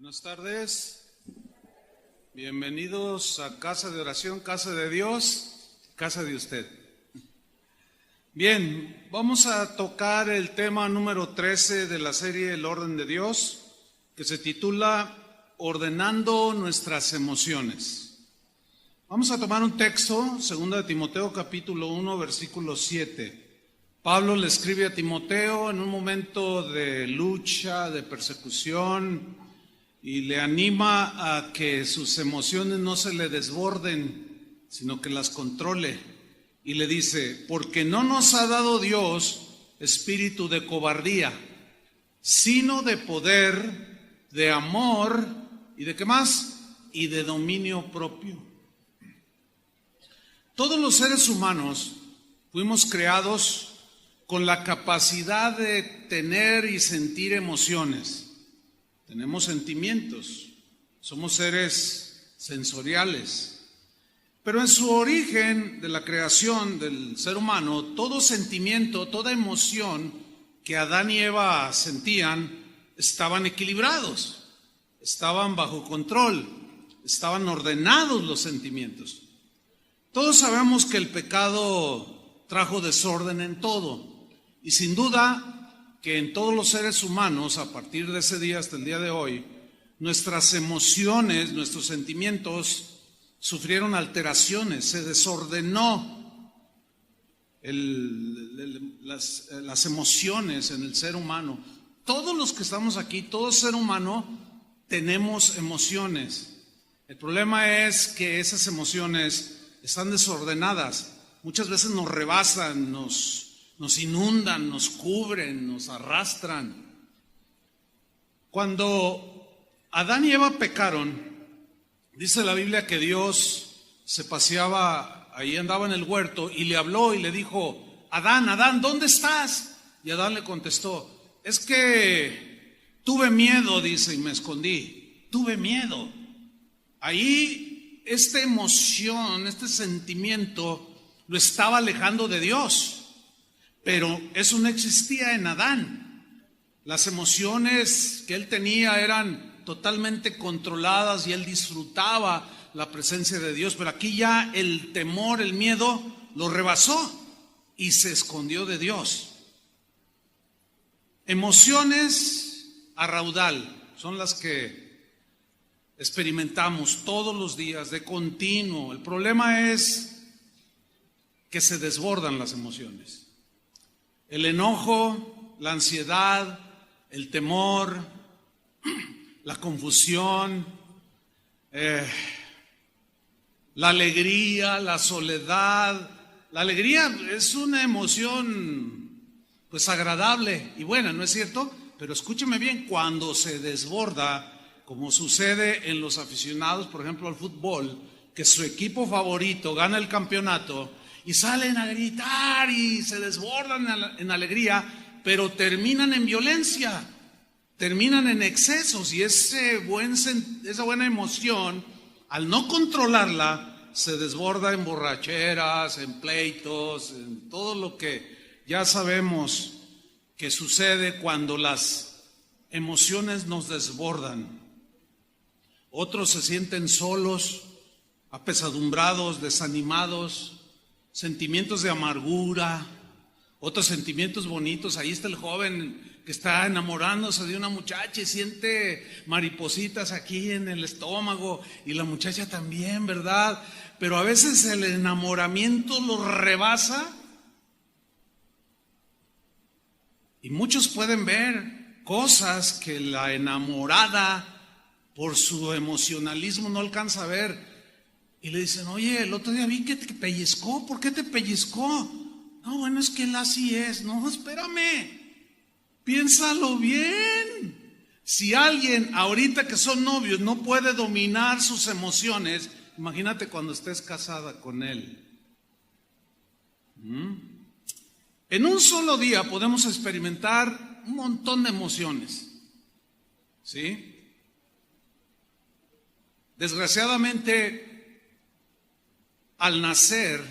Buenas tardes, bienvenidos a Casa de Oración, Casa de Dios, Casa de usted. Bien, vamos a tocar el tema número 13 de la serie El Orden de Dios, que se titula Ordenando nuestras emociones. Vamos a tomar un texto, 2 de Timoteo capítulo 1, versículo 7. Pablo le escribe a Timoteo en un momento de lucha, de persecución, y le anima a que sus emociones no se le desborden, sino que las controle. Y le dice, porque no nos ha dado Dios espíritu de cobardía, sino de poder, de amor, ¿y de qué más? Y de dominio propio. Todos los seres humanos fuimos creados con la capacidad de tener y sentir emociones. Tenemos sentimientos, somos seres sensoriales, pero en su origen de la creación del ser humano, todo sentimiento, toda emoción que Adán y Eva sentían estaban equilibrados, estaban bajo control, estaban ordenados los sentimientos. Todos sabemos que el pecado trajo desorden en todo, y sin duda que en todos los seres humanos, a partir de ese día hasta el día de hoy, nuestras emociones, nuestros sentimientos sufrieron alteraciones, se desordenó las emociones en el ser humano. Todos los que estamos aquí, todo ser humano, tenemos emociones. El problema es que esas emociones están desordenadas, muchas veces nos rebasan, nos inundan, nos cubren, nos arrastran. Cuando Adán y Eva pecaron, dice la Biblia que Dios se paseaba, ahí andaba en el huerto y le habló y le dijo, Adán, Adán, ¿dónde estás? Y Adán le contestó, es que tuve miedo, dice, y me escondí, tuve miedo. Ahí esta emoción, este sentimiento lo estaba alejando de Dios. Pero eso no existía en Adán. Las emociones que él tenía eran totalmente controladas y él disfrutaba la presencia de Dios. Pero aquí ya el temor, el miedo, lo rebasó y se escondió de Dios. Emociones a raudal son las que experimentamos todos los días de continuo. El problema es que se desbordan las emociones. El enojo, la ansiedad, el temor, la confusión, la alegría, la soledad. La alegría es una emoción pues agradable y buena, ¿no es cierto? Pero escúcheme bien, cuando se desborda, como sucede en los aficionados, por ejemplo, al fútbol, que su equipo favorito gana el campeonato, y salen a gritar y se desbordan en alegría, pero terminan en violencia, terminan en excesos, y esa buena emoción, al no controlarla, se desborda en borracheras, en pleitos, en todo lo que ya sabemos que sucede cuando las emociones nos desbordan. Otros se sienten solos, apesadumbrados, desanimados, sentimientos de amargura, otros sentimientos bonitos. Ahí está el joven que está enamorándose de una muchacha y siente maripositas aquí en el estómago, y la muchacha también, ¿verdad? Pero a veces el enamoramiento lo rebasa y muchos pueden ver cosas que la enamorada por su emocionalismo no alcanza a ver. Y le dicen, oye, el otro día vi que te pellizcó, ¿por qué te pellizcó? No, bueno, es que él así es. No, espérame, piénsalo bien. Si alguien ahorita que son novios no puede dominar sus emociones, imagínate cuando estés casada con él. En un solo día podemos experimentar un montón de emociones, ¿sí? Desgraciadamente, al nacer,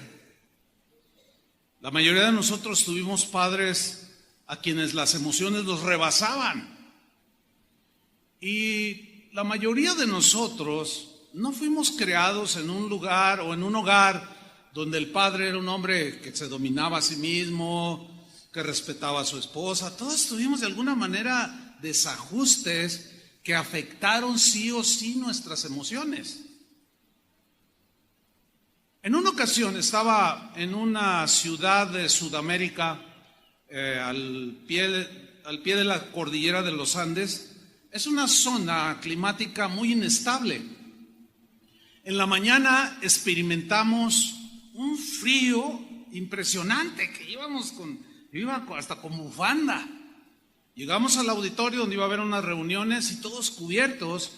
la mayoría de nosotros tuvimos padres a quienes las emociones los rebasaban. Y la mayoría de nosotros no fuimos creados en un lugar o en un hogar donde el padre era un hombre que se dominaba a sí mismo, que respetaba a su esposa. Todos tuvimos de alguna manera desajustes que afectaron sí o sí nuestras emociones. En una ocasión estaba en una ciudad de Sudamérica, al pie de la cordillera de los Andes. Es una zona climática muy inestable. En la mañana experimentamos un frío impresionante, que iba hasta con bufanda. Llegamos al auditorio donde iba a haber unas reuniones y todos cubiertos,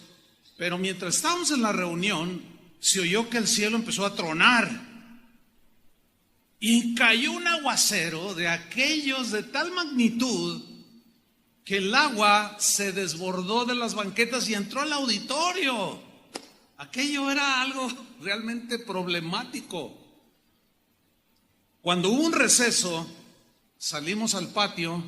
pero mientras estábamos en la reunión, se oyó que el cielo empezó a tronar y cayó un aguacero de aquellos de tal magnitud que el agua se desbordó de las banquetas y entró al auditorio. Aquello era algo realmente problemático. Cuando hubo un receso, salimos al patio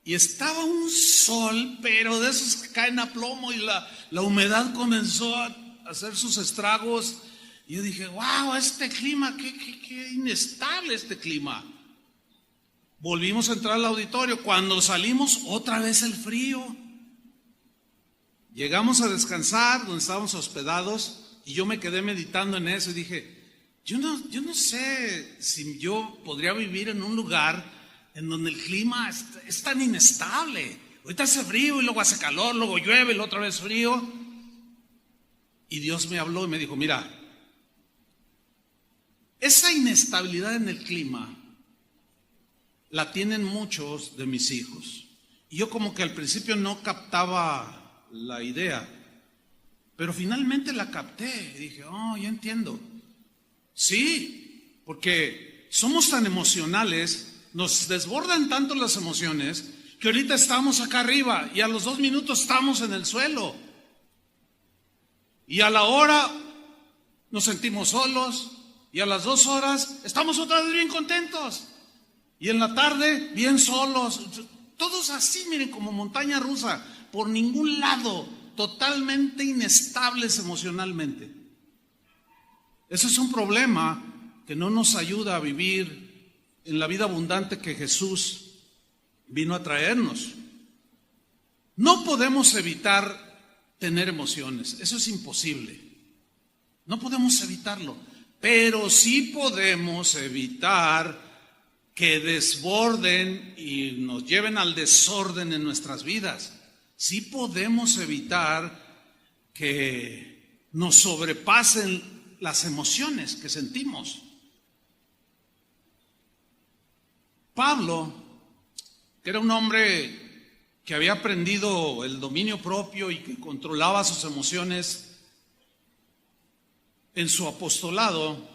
y estaba un sol, pero de esos que caen a plomo, y la humedad comenzó a hacer sus estragos. Y yo dije, wow, este clima, qué inestable este clima. Volvimos a entrar al auditorio. Cuando salimos, otra vez el frío. Llegamos a descansar donde estábamos hospedados y yo me quedé meditando en eso y dije, yo no sé si yo podría vivir en un lugar en donde el clima es tan inestable. Ahorita hace frío y luego hace calor, luego llueve y luego otra vez frío. Y Dios me habló y me dijo, mira, esa inestabilidad en el clima la tienen muchos de mis hijos. Y yo como que al principio no captaba la idea, pero finalmente la capté. Y dije, oh, ya entiendo. Sí, porque somos tan emocionales, nos desbordan tanto las emociones, que ahorita estamos acá arriba y a los 2 minutos estamos en el suelo. Y a la hora nos sentimos solos y a las 2 horas estamos otra vez bien contentos. Y en la tarde bien solos. Todos así, miren, como montaña rusa, por ningún lado, totalmente inestables emocionalmente. Ese es un problema que no nos ayuda a vivir en la vida abundante que Jesús vino a traernos. No podemos evitar tener emociones, eso es imposible. No podemos evitarlo, pero sí podemos evitar que desborden y nos lleven al desorden en nuestras vidas. Sí podemos evitar que nos sobrepasen las emociones que sentimos. Pablo, que era un hombre que había aprendido el dominio propio y que controlaba sus emociones, en su apostolado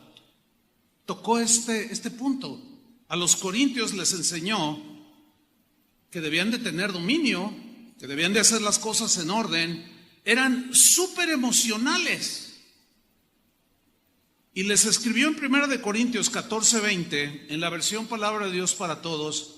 tocó este punto. A los corintios les enseñó que debían de tener dominio, que debían de hacer las cosas en orden. Eran súper emocionales. Y les escribió en 1 Corintios 14:20, en la versión Palabra de Dios para Todos,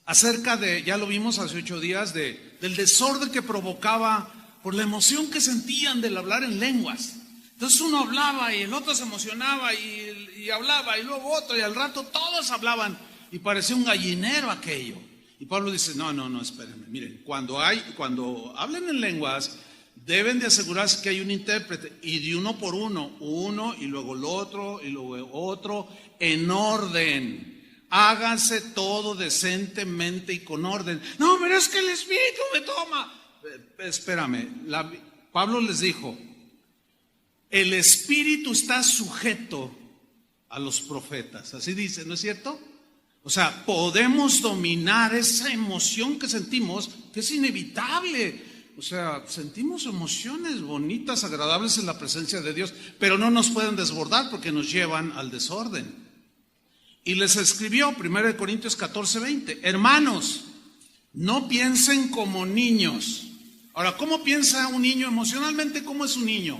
acerca de, ya lo vimos hace 8 días, del desorden que provocaba por la emoción que sentían del hablar en lenguas. Entonces uno hablaba y el otro se emocionaba y hablaba y luego otro, y al rato todos hablaban y parecía un gallinero aquello. Y Pablo dice, no, espérenme, miren, cuando hablen en lenguas, deben de asegurarse que hay un intérprete, y de uno por uno y luego el otro y luego otro, en orden. Háganse todo decentemente y con orden. No, pero es que el Espíritu me toma. Espérame, Pablo les dijo, el Espíritu está sujeto a los profetas. Así dice, ¿no es cierto? O sea, podemos dominar esa emoción que sentimos, que es inevitable. O sea, sentimos emociones bonitas, agradables en la presencia de Dios, pero no nos pueden desbordar porque nos llevan al desorden. Y les escribió 1 Corintios 14:20, hermanos, no piensen como niños. Ahora, ¿cómo piensa un niño emocionalmente? ¿Cómo es un niño?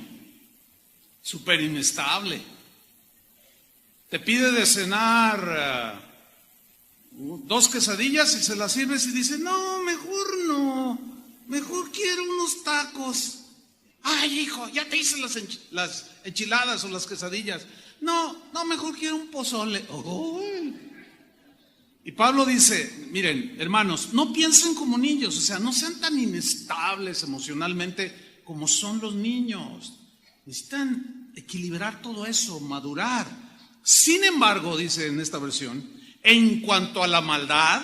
Súper inestable. Te pide de cenar 2 quesadillas y se las sirves y dice, no, mejor quiero unos tacos. Ay, hijo, ya te hice las enchiladas o las quesadillas. No, mejor quiero un pozole. Uy. Y Pablo dice, miren, hermanos, no piensen como niños, o sea, no sean tan inestables emocionalmente como son los niños. Necesitan equilibrar todo eso, madurar. Sin embargo, dice en esta versión, en cuanto a la maldad,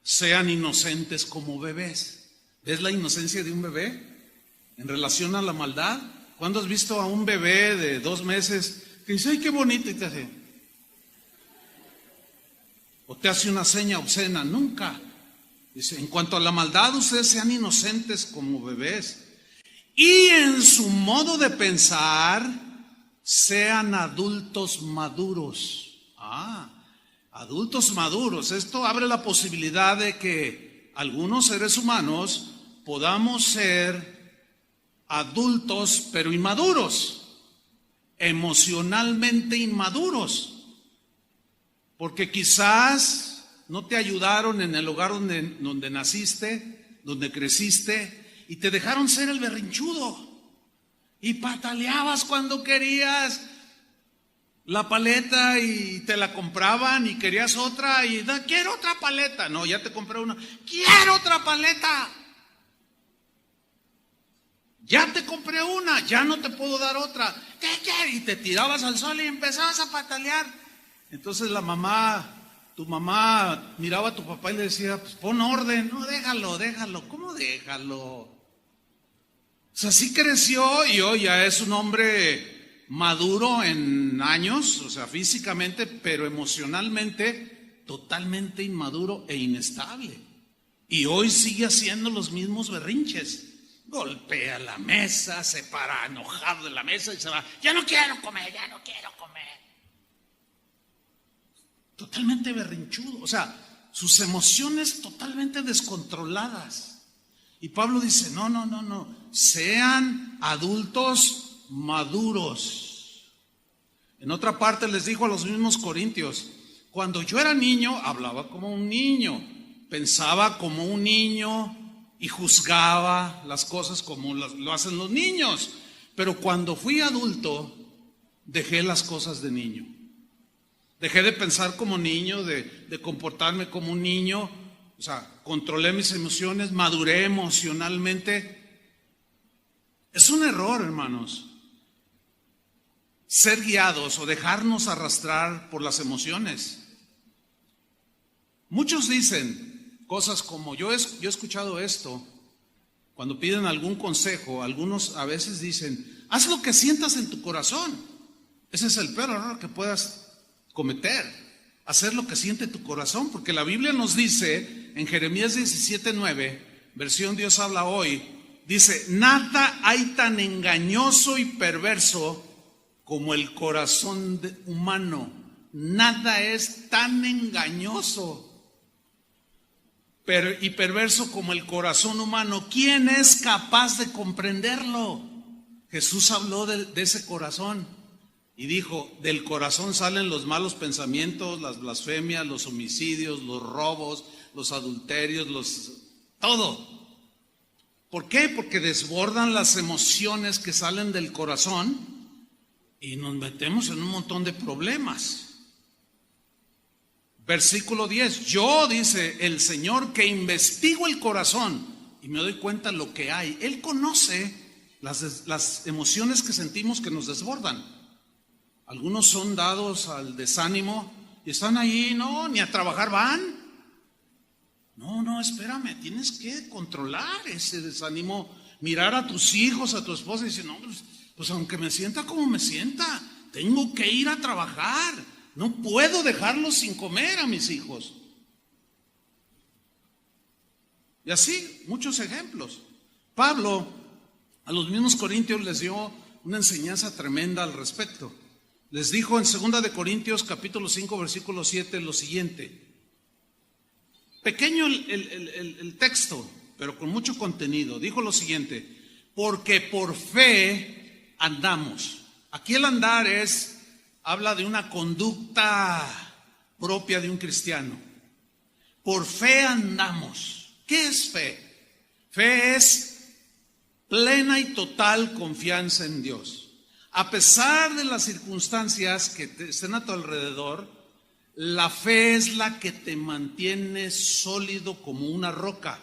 sean inocentes como bebés. ¿Ves la inocencia de un bebé en relación a la maldad? ¿Cuándo has visto a un bebé de 2 meses que dice, ay, qué bonito, y te hace, o te hace una seña obscena? Nunca. Dice, en cuanto a la maldad, ustedes sean inocentes como bebés. Y en su modo de pensar, sean adultos maduros. Adultos maduros. Esto abre la posibilidad de que algunos seres humanos podamos ser adultos pero inmaduros, emocionalmente inmaduros. Porque quizás no te ayudaron en el hogar donde naciste, donde creciste, y te dejaron ser el berrinchudo. Y pataleabas cuando querías la paleta y te la compraban y querías otra y quiero otra paleta. No, ya te compré una. Quiero otra paleta. Ya te compré una, ya no te puedo dar otra. ¿Qué quieres? Y te tirabas al sol y empezabas a patalear. Entonces tu mamá miraba a tu papá y le decía, pues pon orden. No, déjalo. ¿Cómo déjalo? O sea, sí creció y hoy ya es un hombre maduro en años, o sea, físicamente, pero emocionalmente totalmente inmaduro e inestable. Y hoy sigue haciendo los mismos berrinches. Golpea la mesa, se para enojado de la mesa y se va. Ya no quiero comer. Totalmente berrinchudo, o sea, sus emociones totalmente descontroladas. Y Pablo dice, no, sean adultos maduros. En otra parte les dijo a los mismos corintios, cuando yo era niño, hablaba como un niño, pensaba como un niño y juzgaba las cosas como lo hacen los niños. Pero cuando fui adulto, dejé las cosas de niño. Dejé de pensar como niño, de comportarme como un niño, o sea, controlé mis emociones, maduré emocionalmente. Es un error, hermanos, ser guiados o dejarnos arrastrar por las emociones. Muchos dicen cosas como, yo he escuchado esto, cuando piden algún consejo, algunos a veces dicen, haz lo que sientas en tu corazón. Ese es el peor error que puedas cometer, hacer lo que siente tu corazón, porque la Biblia nos dice en Jeremías 17:9, versión Dios habla hoy, dice, nada hay tan engañoso y perverso como el corazón humano. Nada es tan engañoso y perverso como el corazón humano. ¿Quién es capaz de comprenderlo? Jesús habló de ese corazón. Y dijo, del corazón salen los malos pensamientos, las blasfemias, los homicidios, los robos, los adulterios, todo. ¿Por qué? Porque desbordan las emociones que salen del corazón y nos metemos en un montón de problemas. Versículo 10, yo, dice el Señor, que investigo el corazón y me doy cuenta de lo que hay. Él conoce las emociones que sentimos que nos desbordan. Algunos son dados al desánimo y están ahí, no, ni a trabajar van. No, espérame, tienes que controlar ese desánimo, mirar a tus hijos, a tu esposa y decir, no, pues aunque me sienta como me sienta, tengo que ir a trabajar, no puedo dejarlos sin comer a mis hijos. Y así, muchos ejemplos. Pablo a los mismos corintios les dio una enseñanza tremenda al respecto. Les dijo en 2 de Corintios capítulo 5 versículo 7 lo siguiente. Pequeño el texto, pero con mucho contenido. Dijo lo siguiente, porque por fe andamos. Aquí el andar habla de una conducta propia de un cristiano. Por fe andamos. ¿Qué es fe? Fe es plena y total confianza en Dios. A pesar de las circunstancias que estén a tu alrededor, la fe es la que te mantiene sólido como una roca.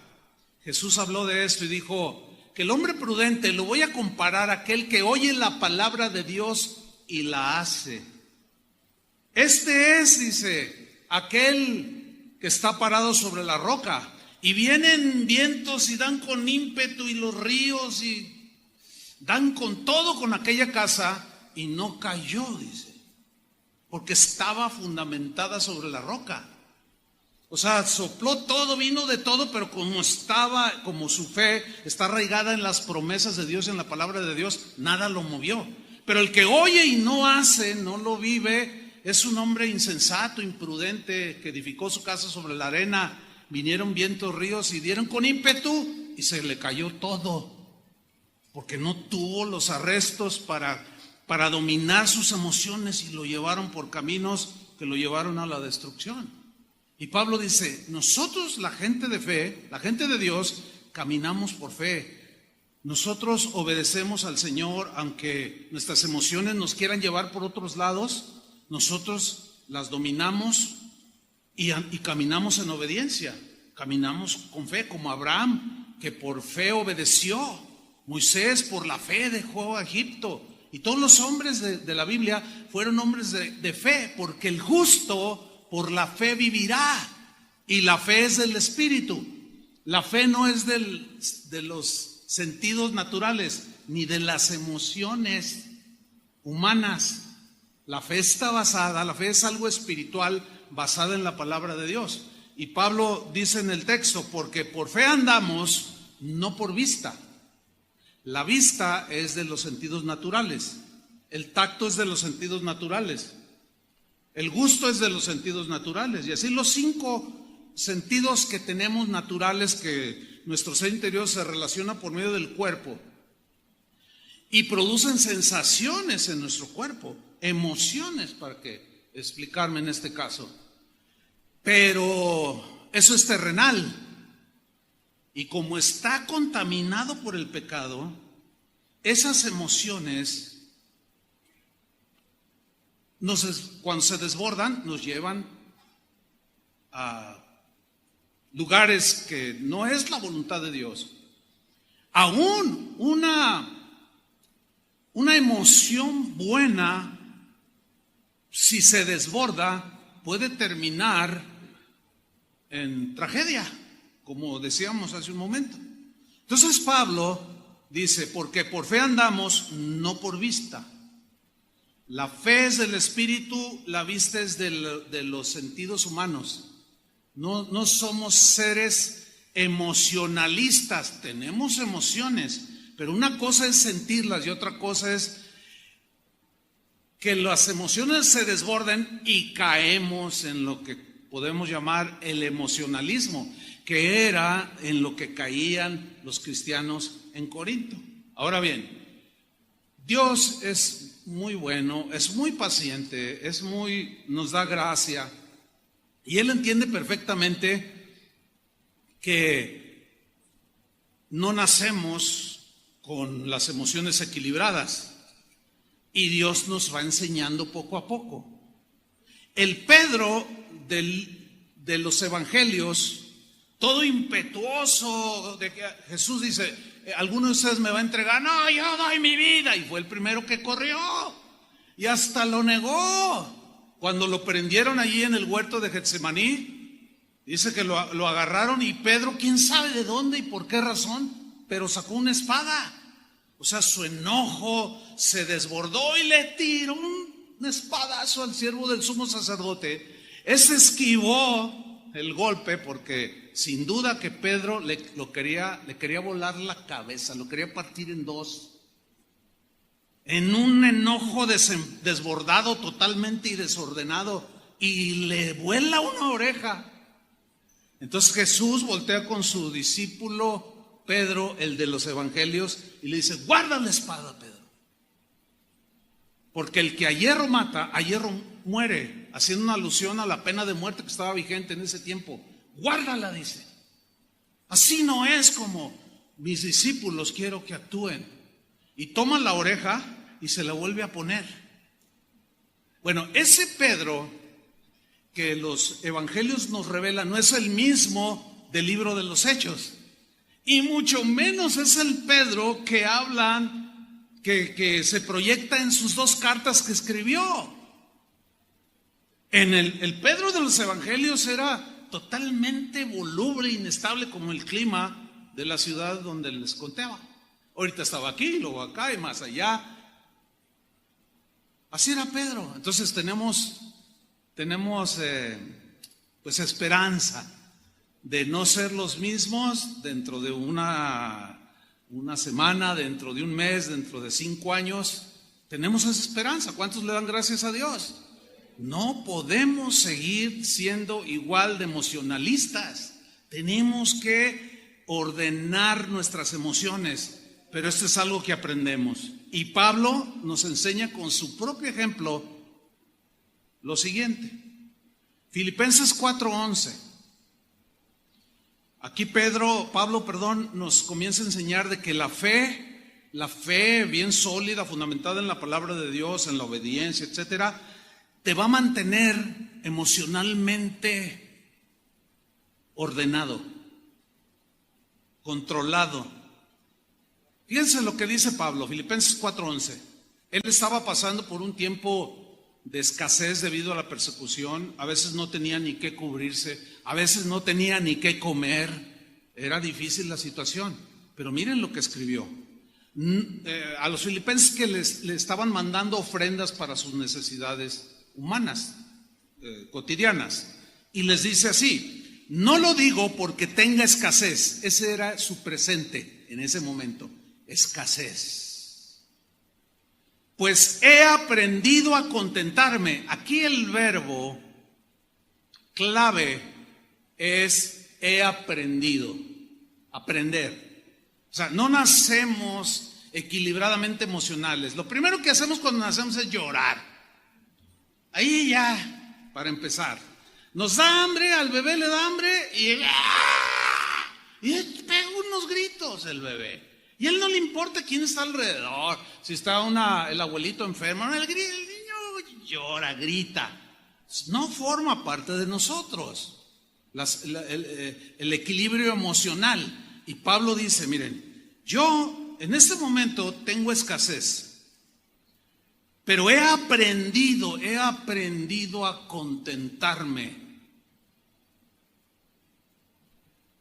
Jesús habló de esto y dijo que el hombre prudente lo voy a comparar a aquel que oye la palabra de Dios y la hace. Este es, dice, aquel que está parado sobre la roca. Y vienen vientos y dan con ímpetu y los ríos y dan con todo con aquella casa y no cayó, dice, porque estaba fundamentada sobre la roca. O sea, sopló todo, vino de todo, pero como su fe está arraigada en las promesas de Dios, en la palabra de Dios, nada lo movió. Pero el que oye y no hace, no lo vive, es un hombre insensato, imprudente, que edificó su casa sobre la arena. Vinieron vientos, ríos y dieron con ímpetu y se le cayó todo, porque no tuvo los arrestos para dominar sus emociones y lo llevaron por caminos que lo llevaron a la destrucción. Y Pablo dice, nosotros, la gente de fe, la gente de Dios, caminamos por fe. Nosotros obedecemos al Señor, aunque nuestras emociones nos quieran llevar por otros lados, nosotros las dominamos y caminamos en obediencia. Caminamos con fe, como Abraham, que por fe obedeció. Moisés por la fe dejó a Egipto. Y todos los hombres de la Biblia fueron hombres de fe, porque el justo por la fe vivirá, y la fe es del Espíritu. La fe no es de los sentidos naturales, ni de las emociones humanas. La fe está basada, la fe es algo espiritual basada en la palabra de Dios. Y Pablo dice en el texto, porque por fe andamos, no por vista. La vista es de los sentidos naturales, el tacto es de los sentidos naturales, el gusto es de los sentidos naturales, y así los 5 sentidos que tenemos naturales, que nuestro ser interior se relaciona por medio del cuerpo y producen sensaciones en nuestro cuerpo, emociones, para que explicarme en este caso. Pero eso es terrenal, y como está contaminado por el pecado, esas emociones cuando se desbordan, nos llevan a lugares que no es la voluntad de Dios. Aún una emoción buena, si se desborda, puede terminar en tragedia, como decíamos hace un momento. Entonces Pablo dice, porque por fe andamos, no por vista. La fe es del Espíritu, la vista es de los sentidos humanos. No somos seres emocionalistas, tenemos emociones, pero una cosa es sentirlas y otra cosa es que las emociones se desborden y caemos en lo que podemos llamar el emocionalismo, que era en lo que caían los cristianos en Corinto. Ahora bien, Dios es muy bueno, es muy paciente, nos da gracia, y Él entiende perfectamente que no nacemos con las emociones equilibradas, y Dios nos va enseñando poco a poco. El Pedro de los evangelios, todo impetuoso, de que Jesús dice, alguno de ustedes me va a entregar, no, yo doy mi vida, y fue el primero que corrió y hasta lo negó. Cuando lo prendieron allí en el huerto de Getsemaní, dice que lo agarraron, y Pedro, quién sabe de dónde y por qué razón, pero sacó una espada. O sea, su enojo se desbordó y le tiró un espadazo al siervo del sumo sacerdote. Ese esquivó el golpe, porque sin duda que Pedro le quería volar la cabeza, lo quería partir en dos, en un enojo desbordado totalmente y desordenado, y le vuela una oreja. Entonces Jesús voltea con su discípulo Pedro, el de los evangelios, y le dice, guarda la espada, Pedro, porque el que a hierro mata, a hierro muere, haciendo una alusión a la pena de muerte que estaba vigente en ese tiempo. Guárdala, dice. Así no es como mis discípulos quiero que actúen. Y toma la oreja y se la vuelve a poner. Bueno, ese Pedro que los evangelios nos revelan no es el mismo del libro de los Hechos. Y mucho menos es el Pedro que hablan, que se proyecta en sus dos cartas que escribió. El Pedro de los evangelios era totalmente voluble, inestable como el clima de la ciudad donde les contaba. Ahorita estaba aquí, luego acá y más allá. Así era Pedro. Entonces tenemos pues esperanza de no ser los mismos dentro de una semana, dentro de un mes, dentro de 5 años. Tenemos esa esperanza. ¿Cuántos le dan gracias a Dios? No podemos seguir siendo igual de emocionalistas. Tenemos que ordenar nuestras emociones, pero esto es algo que aprendemos. Y Pablo nos enseña con su propio ejemplo lo siguiente. Filipenses 4:11. Aquí Pablo, nos comienza a enseñar de que la fe bien sólida, fundamentada en la palabra de Dios, en la obediencia, etcétera, te va a mantener emocionalmente ordenado, controlado. Fíjense lo que dice Pablo, Filipenses 4:11. Él estaba pasando por un tiempo de escasez debido a la persecución. A veces no tenía ni qué cubrirse, a veces no tenía ni qué comer. Era difícil la situación. Pero miren lo que escribió. A los filipenses que le estaban mandando ofrendas para sus necesidades humanas, cotidianas. Y les dice así: no lo digo porque tenga escasez. Ese era su presente en ese momento. Escasez. Pues he aprendido a contentarme. Aquí el verbo clave es he aprendido. Aprender. O sea, no nacemos equilibradamente emocionales. Lo primero que hacemos cuando nacemos es llorar. Ahí ya, para empezar. Nos da hambre, al bebé le da hambre y pega unos gritos el bebé. Y a él no le importa quién está alrededor, si está el abuelito enfermo, el niño llora, grita. No forma parte de nosotros el equilibrio emocional. Y Pablo dice, miren, yo en este momento tengo escasez, pero he aprendido a contentarme.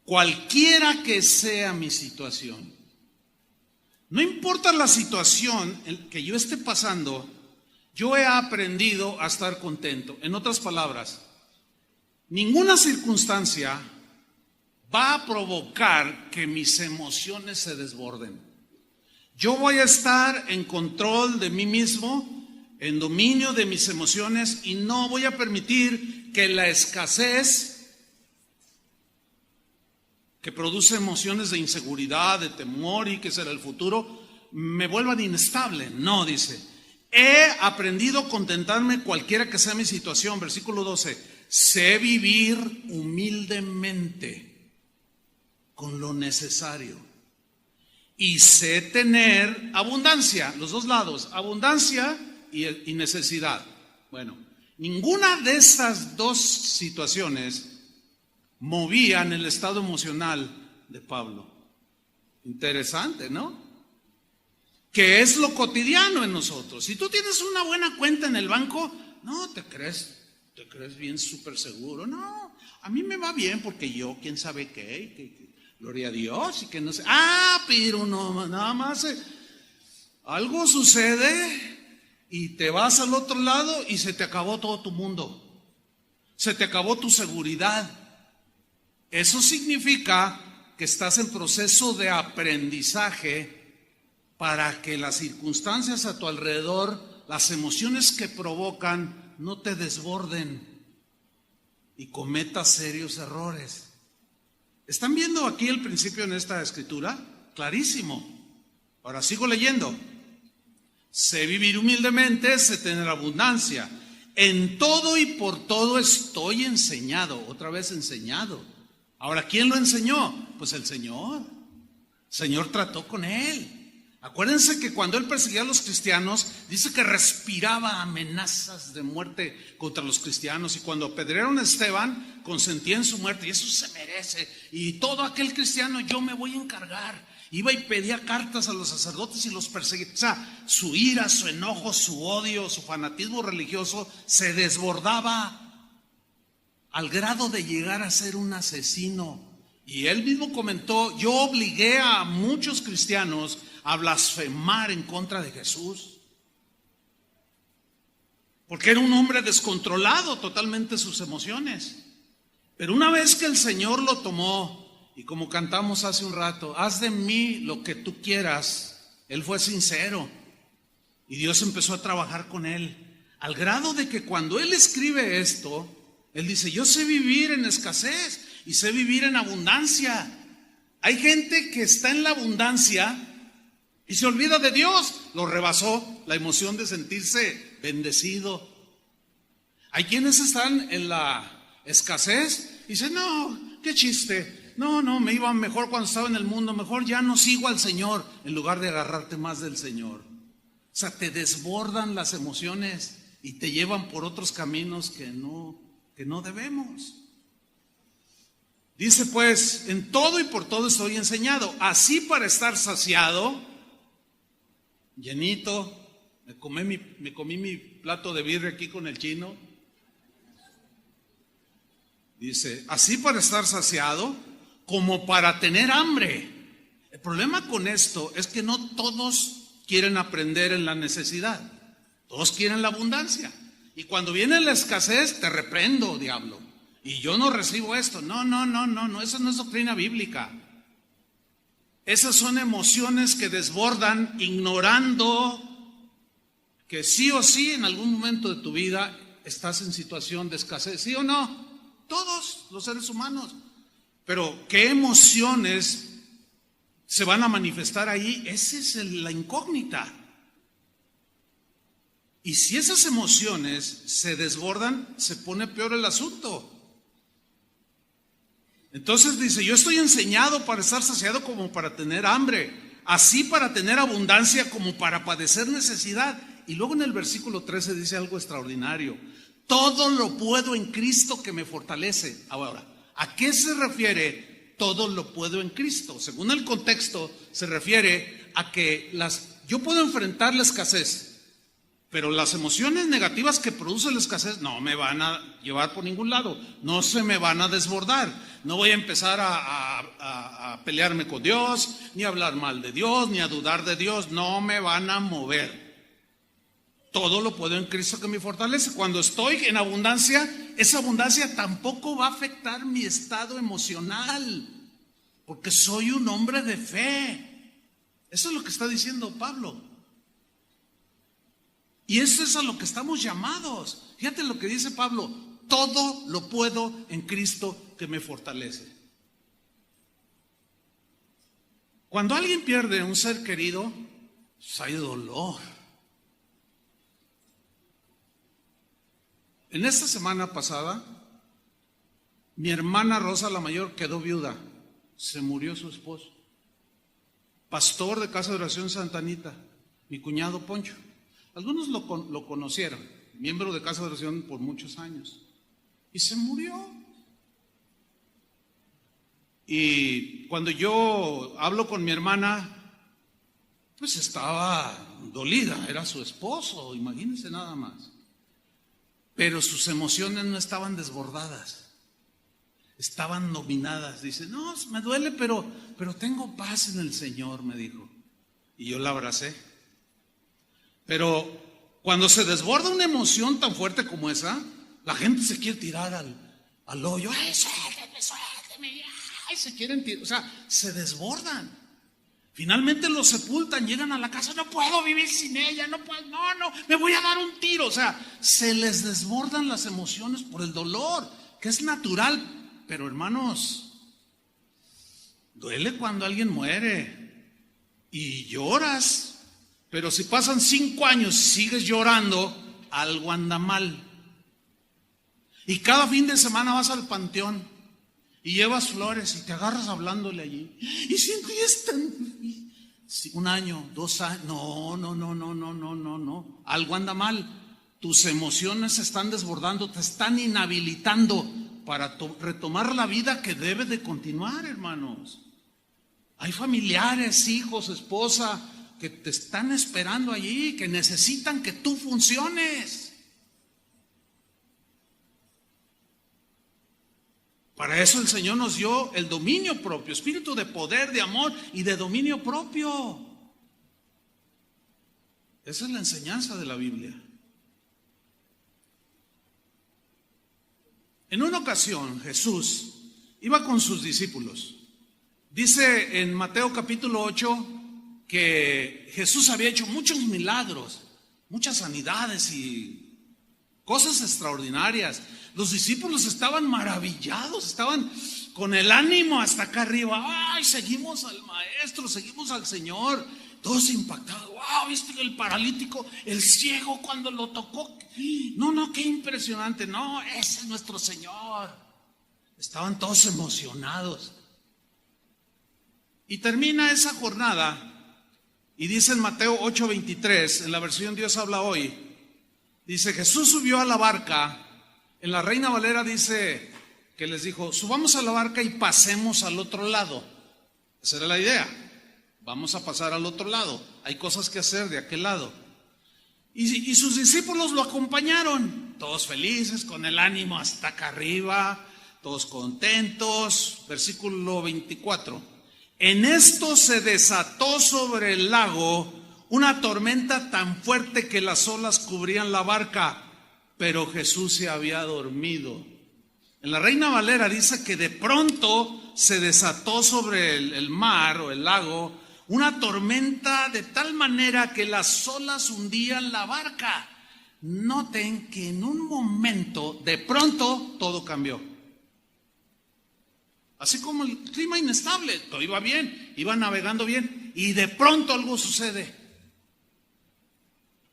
Cualquiera que sea mi situación. No importa la situación que yo esté pasando, yo he aprendido a estar contento. En otras palabras, ninguna circunstancia va a provocar que mis emociones se desborden. Yo voy a estar en control de mí mismo, en dominio de mis emociones, y no voy a permitir que la escasez que produce emociones de inseguridad, de temor y que será el futuro, me vuelvan inestable. No, dice, he aprendido a contentarme cualquiera que sea mi situación. Versículo 12, sé vivir humildemente con lo necesario y sé tener abundancia, los dos lados, abundancia y necesidad. Bueno, ninguna de esas dos situaciones movían el estado emocional de Pablo. Interesante, ¿no? Que es lo cotidiano en nosotros. Si tú tienes una buena cuenta en el banco, no te crees bien súper seguro. No, a mí me va bien porque yo, quién sabe qué, gloria a Dios y que no sé. Pero no, nada más algo sucede y te vas al otro lado y se te acabó todo tu mundo. Se te acabó tu seguridad. Eso significa que estás en proceso de aprendizaje para que las circunstancias a tu alrededor, las emociones que provocan, no te desborden y cometas serios errores. ¿Están viendo aquí el principio en esta escritura? Clarísimo. Ahora sigo leyendo. Sé vivir humildemente, sé tener abundancia. En todo y por todo estoy enseñado. Otra vez enseñado. Ahora, ¿quién lo enseñó? Pues el Señor. Señor trató con él. Acuérdense que cuando él perseguía a los cristianos, dice que respiraba amenazas de muerte contra los cristianos. Y cuando apedrearon a Esteban, consentía en su muerte. Y eso se merece. Y todo aquel cristiano, yo me voy a encargar. Iba y pedía cartas a los sacerdotes y los perseguía. O sea, su ira, su enojo, su odio, su fanatismo religioso se desbordaba al grado de llegar a ser un asesino. Y él mismo comentó: yo obligué a muchos cristianos a blasfemar en contra de Jesús, porque era un hombre descontrolado totalmente sus emociones. Pero una vez que el Señor lo tomó, y como cantamos hace un rato, haz de mí lo que tú quieras, él fue sincero y Dios empezó a trabajar con él, al grado de que cuando él escribe esto, él dice: yo sé vivir en escasez y sé vivir en abundancia. Hay gente que está en la abundancia y se olvida de Dios. Lo rebasó la emoción de sentirse bendecido. Hay quienes están en la escasez y dicen: no, qué chiste, no, me iba mejor cuando estaba en el mundo, mejor ya no sigo al Señor, en lugar de agarrarte más del Señor. O sea, te desbordan las emociones y te llevan por otros caminos que no debemos. Dice pues: en todo y por todo estoy enseñado, así para estar saciado, llenito. Me comí mi plato de birria aquí con el chino. Dice: así para estar saciado, como para tener hambre. El problema con esto es que no todos quieren aprender en la necesidad. Todos quieren la abundancia. Y cuando viene la escasez, te reprendo, diablo. Y yo no recibo esto. No, eso no es doctrina bíblica. Esas son emociones que desbordan, ignorando que sí o sí en algún momento de tu vida estás en situación de escasez. ¿Sí o no? Todos los seres humanos. Pero ¿qué emociones se van a manifestar ahí? Esa es la incógnita. Y si esas emociones se desbordan, se pone peor el asunto. Entonces dice: yo estoy enseñado para estar saciado como para tener hambre, así para tener abundancia como para padecer necesidad. Y luego en el versículo 13 dice algo extraordinario: todo lo puedo en Cristo que me fortalece. Ahora, ¿a qué se refiere todo lo puedo en Cristo? Según el contexto, se refiere a que yo puedo enfrentar la escasez, pero las emociones negativas que produce la escasez no me van a llevar por ningún lado, no se me van a desbordar. No voy a empezar a pelearme con Dios, ni a hablar mal de Dios, ni a dudar de Dios. No me van a mover. Todo lo puedo en Cristo que me fortalece. Cuando estoy en abundancia, esa abundancia tampoco va a afectar mi estado emocional, porque soy un hombre de fe. Eso es lo que está diciendo Pablo. Y eso es a lo que estamos llamados. Fíjate lo que dice Pablo: todo lo puedo en Cristo que me fortalece. Cuando alguien pierde un ser querido, pues hay dolor. En esta semana pasada, mi hermana Rosa, la mayor, quedó viuda. Se murió su esposo, pastor de Casa de Oración Santa Anita, mi cuñado Poncho. Algunos lo conocieron, miembro de Casa de Oración por muchos años, y se murió. Y cuando yo hablo con mi hermana, pues estaba dolida, era su esposo, imagínense nada más. Pero sus emociones no estaban desbordadas, estaban dominadas. Dice: no, me duele, pero tengo paz en el Señor, me dijo. Y yo la abracé. Pero cuando se desborda una emoción tan fuerte como esa, la gente se quiere tirar al hoyo. ¡Ay, suélteme! ¡Ay, se quieren tirar! O sea, se desbordan. Finalmente los sepultan, llegan a la casa: no puedo vivir sin ella, no, me voy a dar un tiro. O sea, se les desbordan las emociones por el dolor, que es natural. Pero hermanos, duele cuando alguien muere y lloras. Pero si pasan 5 años y sigues llorando, algo anda mal. Y cada fin de semana vas al panteón Y llevas flores y te agarras hablándole allí. Y siento que es tan... Sí, 1 año, 2 años. No. Algo anda mal. Tus emociones se están desbordando, te están inhabilitando para retomar la vida que debe de continuar, hermanos. Hay familiares, hijos, esposa, que te están esperando allí, que necesitan que tú funciones. Para eso el Señor nos dio el dominio propio, espíritu de poder, de amor y de dominio propio. Esa es la enseñanza de la Biblia. En una ocasión Jesús iba con sus discípulos. Dice en Mateo capítulo 8 que Jesús había hecho muchos milagros, muchas sanidades y cosas extraordinarias. Los discípulos estaban maravillados, estaban con el ánimo hasta acá arriba. ¡Ay, seguimos al Maestro, seguimos al Señor! Todos impactados. ¡Wow! ¿Viste el paralítico, el ciego cuando lo tocó? No, qué impresionante. No, ese es nuestro Señor. Estaban todos emocionados. Y termina esa jornada y dice en Mateo 8:23, en la versión Dios habla hoy, dice: Jesús subió a la barca. En la Reina Valera dice que les dijo: subamos a la barca y pasemos al otro lado. Esa era la idea. Vamos a pasar al otro lado. Hay cosas que hacer de aquel lado. Y sus discípulos lo acompañaron, todos felices, con el ánimo hasta acá arriba, todos contentos. Versículo 24. En esto se desató sobre el lago una tormenta tan fuerte que las olas cubrían la barca, pero Jesús se había dormido. En la Reina Valera dice que de pronto se desató sobre el mar o el lago una tormenta de tal manera que las olas hundían la barca. Noten que en un momento, de pronto, todo cambió. Así como el clima inestable, todo iba bien, iba navegando bien, y de pronto algo sucede.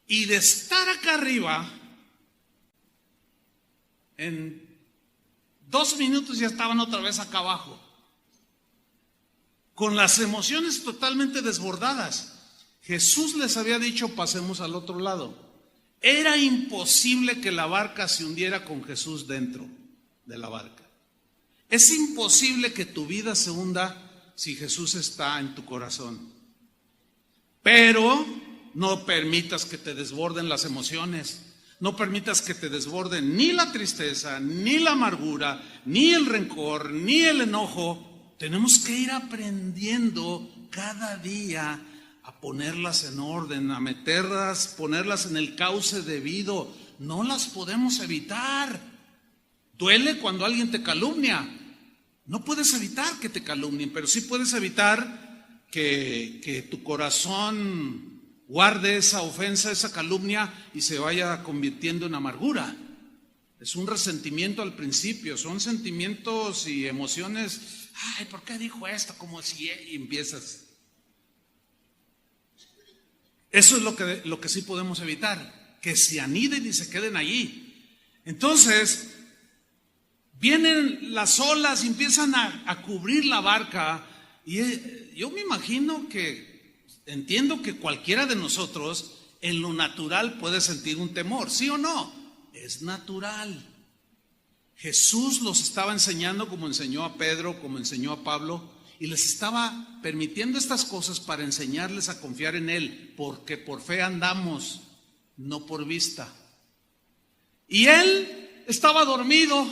Y de estar acá arriba, en 2 minutos ya estaban otra vez acá abajo, con las emociones totalmente desbordadas. Jesús les había dicho: pasemos al otro lado. Era imposible que la barca se hundiera con Jesús dentro de la barca. Es imposible que tu vida se hunda si Jesús está en tu corazón. Pero no permitas que te desborden las emociones. No permitas que te desborden ni la tristeza, ni la amargura, ni el rencor, ni el enojo. Tenemos que ir aprendiendo cada día a ponerlas en orden, a meterlas, ponerlas en el cauce debido. No las podemos evitar. Duele cuando alguien te calumnia. No puedes evitar que te calumnien, pero sí puedes evitar que tu corazón guarde esa ofensa, esa calumnia y se vaya convirtiendo en amargura. Es un resentimiento al principio, son sentimientos y emociones. Ay, ¿por qué dijo esto? Como si y empiezas. Eso es lo que sí podemos evitar, que se aniden y se queden allí. Entonces, vienen las olas y empiezan a cubrir la barca. Y yo me imagino entiendo que cualquiera de nosotros en lo natural puede sentir un temor, ¿sí o no? Es natural. Jesús los estaba enseñando como enseñó a Pedro, como enseñó a Pablo, y les estaba permitiendo estas cosas para enseñarles a confiar en Él, porque por fe andamos, no por vista. Y Él estaba dormido,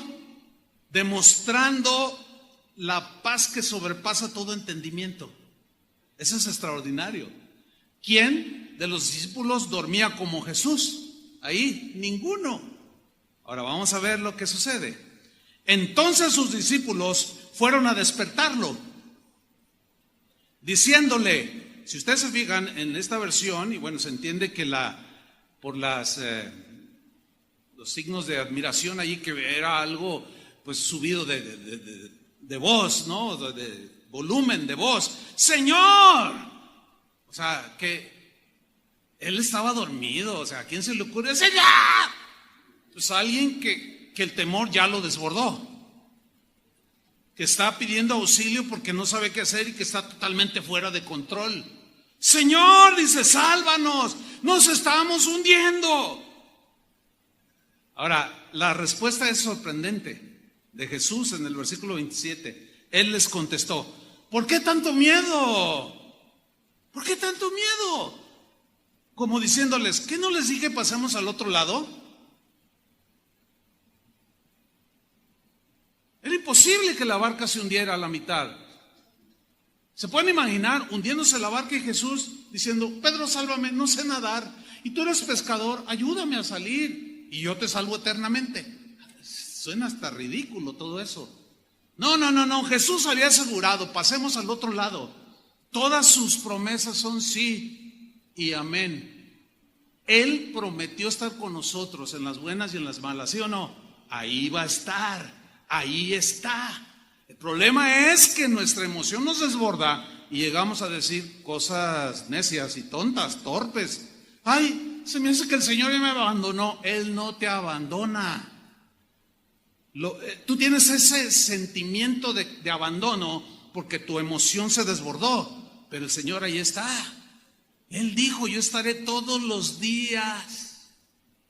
demostrando la paz que sobrepasa todo entendimiento. Eso es extraordinario. ¿Quién de los discípulos dormía como Jesús? Ahí, ninguno. Ahora vamos a ver lo que sucede. Entonces sus discípulos fueron a despertarlo, diciéndole, si ustedes se fijan en esta versión, y bueno, se entiende que por los signos de admiración allí, que era algo pues subido de voz, ¿no? De volumen de voz. ¡Señor! O sea, que él estaba dormido. O sea, ¿a quién se le ocurre? ¡Señor! Pues a alguien que el temor ya lo desbordó. que está pidiendo auxilio porque no sabe qué hacer y que está totalmente fuera de control. Señor, dice, sálvanos, nos estamos hundiendo. Ahora, la respuesta es sorprendente de Jesús en el versículo 27. Él les contestó, ¿por qué tanto miedo? ¿Por qué tanto miedo? Como diciéndoles, ¿qué no les dije pasemos al otro lado? Era imposible que la barca se hundiera a la mitad. ¿Se pueden imaginar hundiéndose la barca y Jesús diciendo, Pedro, sálvame, no sé nadar, y tú eres pescador, ayúdame a salir, y yo te salvo eternamente? Suena hasta ridículo todo eso. No, Jesús había asegurado, pasemos al otro lado. Todas sus promesas son sí y amén. Él prometió estar con nosotros en las buenas y en las malas, ¿sí o no? Ahí va a estar, ahí está. El problema es que nuestra emoción nos desborda y llegamos a decir cosas necias y tontas, torpes. Ay, se me hace que el Señor ya me abandonó. Él no te abandona. Tú tienes ese sentimiento de abandono porque tu emoción se desbordó, pero el Señor ahí está. Él dijo, yo estaré todos los días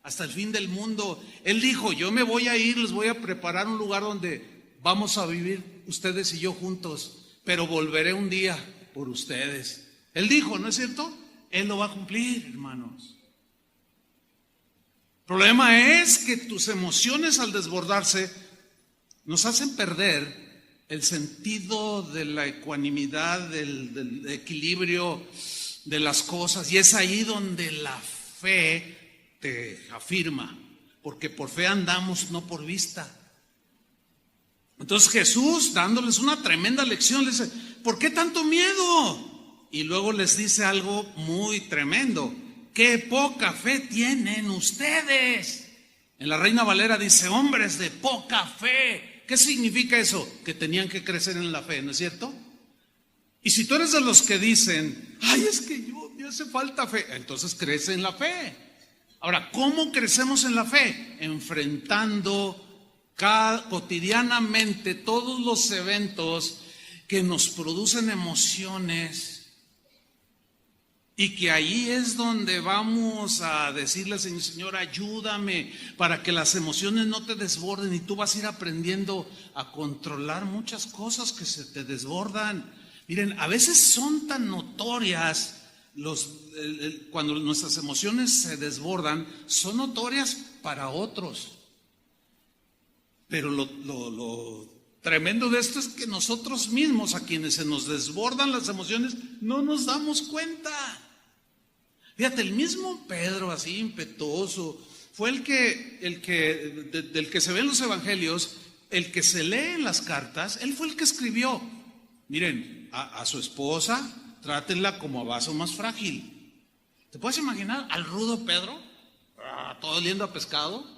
hasta el fin del mundo. Él dijo, yo me voy a ir, les voy a preparar un lugar donde vamos a vivir ustedes y yo juntos, pero volveré un día por ustedes. Él dijo, ¿no es cierto? Él lo va a cumplir, hermanos. El problema es que tus emociones al desbordarse nos hacen perder el sentido de la ecuanimidad, del equilibrio de las cosas, y es ahí donde la fe te afirma, porque por fe andamos, no por vista. Entonces Jesús, dándoles una tremenda lección, les dice, ¿por qué tanto miedo? Y luego les dice algo muy tremendo, qué poca fe tienen ustedes. En la Reina Valera dice, hombres de poca fe. ¿Qué significa eso? Que tenían que crecer en la fe, ¿no es cierto? Y si tú eres de los que dicen, ay, es que me hace falta fe, entonces crece en la fe. Ahora, ¿cómo crecemos en la fe? Enfrentando cotidianamente todos los eventos que nos producen emociones, y que ahí es donde vamos a decirle al Señor, Señor, ayúdame para que las emociones no te desborden, y tú vas a ir aprendiendo a controlar muchas cosas que se te desbordan. Miren, a veces son tan notorias cuando nuestras emociones se desbordan, son notorias para otros. Pero lo tremendo de esto es que nosotros mismos, a quienes se nos desbordan las emociones, no nos damos cuenta. Fíjate, el mismo Pedro, así impetuoso, fue del que se ve en los evangelios, el que se lee en las cartas, él fue el que escribió. Miren, a su esposa, trátenla como a vaso más frágil. ¿Te puedes imaginar al rudo Pedro? Todo oliendo a pescado.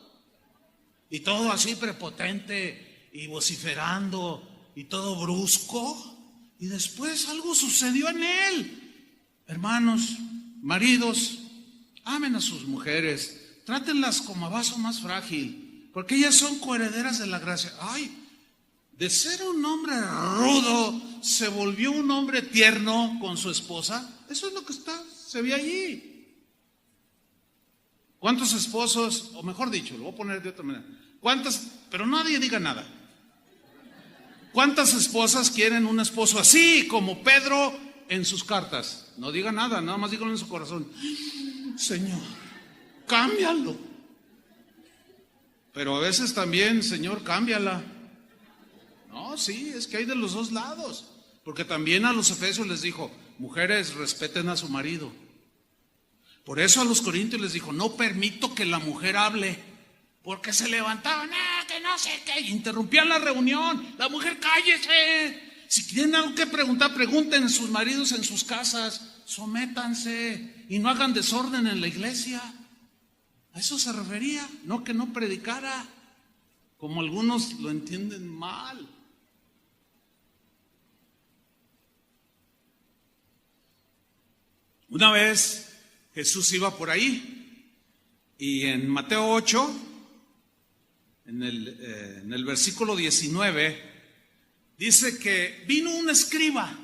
Y todo así prepotente y vociferando y todo brusco. Y después algo sucedió en él. Hermanos, maridos, amen a sus mujeres, trátenlas como a vaso más frágil, porque ellas son coherederas de la gracia. Ay, de ser un hombre rudo, se volvió un hombre tierno con su esposa. Eso es lo que se ve allí. ¿Cuántos esposos, o mejor dicho, lo voy a poner de otra manera, pero nadie diga nada, ¿cuántas esposas quieren un esposo así como Pedro en sus cartas? No diga nada, nada más díganlo en su corazón. Señor, cámbialo. Pero a veces también, Señor, cámbiala. No, sí, es que hay de los dos lados. Porque también a los efesios les dijo, mujeres, respeten a su marido. Por eso a los corintios les dijo, no permito que la mujer hable, porque se levantaban, que no sé qué, y interrumpían la reunión. La mujer, cállese. Si tienen algo que preguntar, pregunten a sus maridos en sus casas, sométanse y no hagan desorden en la iglesia. A eso se refería, no que no predicara, como algunos lo entienden mal. Una vez Jesús iba por ahí y en Mateo 8, en el versículo 19, dice que vino un escriba,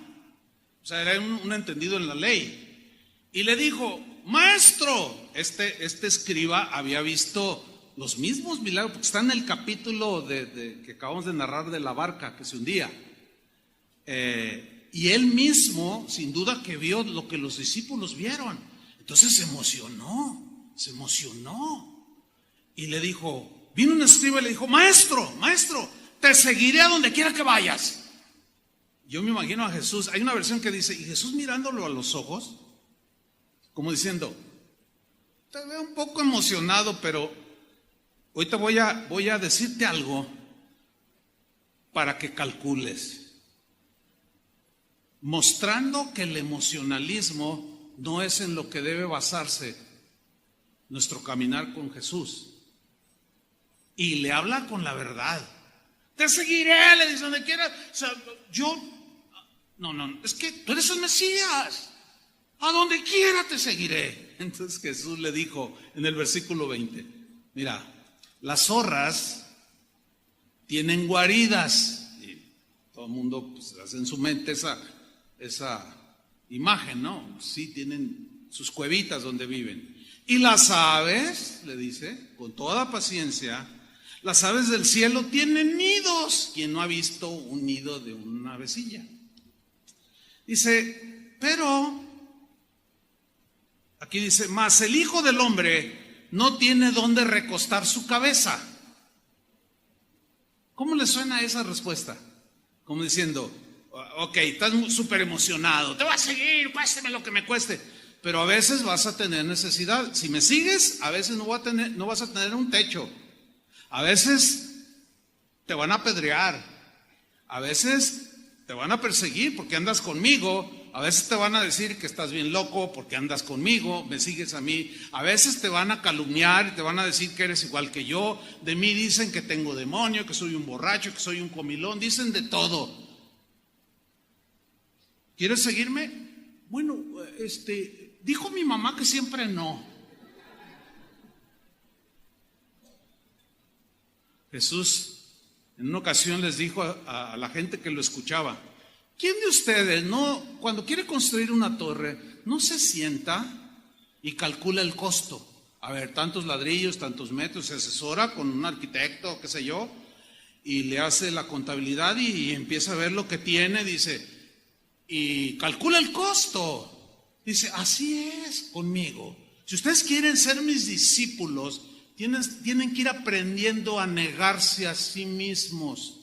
o sea, era un entendido en la ley, y le dijo: maestro. Este escriba había visto los mismos milagros, porque está en el capítulo que acabamos de narrar de la barca que se hundía. Y él mismo, sin duda, que vio lo que los discípulos vieron. Entonces se emocionó. Y le dijo, vino un escriba y le dijo: maestro, te seguiré a donde quiera que vayas. Yo me imagino a Jesús, hay una versión que dice, y Jesús mirándolo a los ojos, como diciendo: te veo un poco emocionado, pero ahorita voy a decirte algo para que calcules. Mostrando que el emocionalismo no es en lo que debe basarse nuestro caminar con Jesús. Y le habla con la verdad. Te seguiré, le dice, donde quieras. O sea, no, es que tú eres el Mesías. A donde quiera te seguiré. Entonces Jesús le dijo en el versículo 20, mira, las zorras tienen guaridas. Y todo el mundo pues, hace en su mente esa imagen, ¿no? Sí, tienen sus cuevitas donde viven. Y las aves, le dice, con toda paciencia, las aves del cielo tienen nidos. ¿Quién no ha visto un nido de una avecilla? Dice, pero, aquí dice, mas el Hijo del Hombre no tiene dónde recostar su cabeza. ¿Cómo le suena esa respuesta? Como diciendo, ok, estás súper emocionado, te voy a seguir, cuésteme lo que me cueste, pero a veces vas a tener necesidad. Si me sigues, a veces no vas a tener un techo, a veces te van a apedrear, a veces te van a perseguir porque andas conmigo, a veces te van a decir que estás bien loco porque andas conmigo, me sigues a mí, a veces te van a calumniar y te van a decir que eres igual que yo, de mí dicen que tengo demonio, que soy un borracho, que soy un comilón, dicen de todo. ¿Quieres seguirme? Bueno, dijo mi mamá que siempre no. Jesús en una ocasión les dijo a la gente que lo escuchaba: ¿quién de ustedes cuando quiere construir una torre, no se sienta y calcula el costo? A ver, tantos ladrillos, tantos metros, se asesora con un arquitecto, qué sé yo, y le hace la contabilidad y empieza a ver lo que tiene, dice, y calcula el costo. Dice, así es conmigo. Si ustedes quieren ser mis discípulos, tienen que ir aprendiendo a negarse a sí mismos.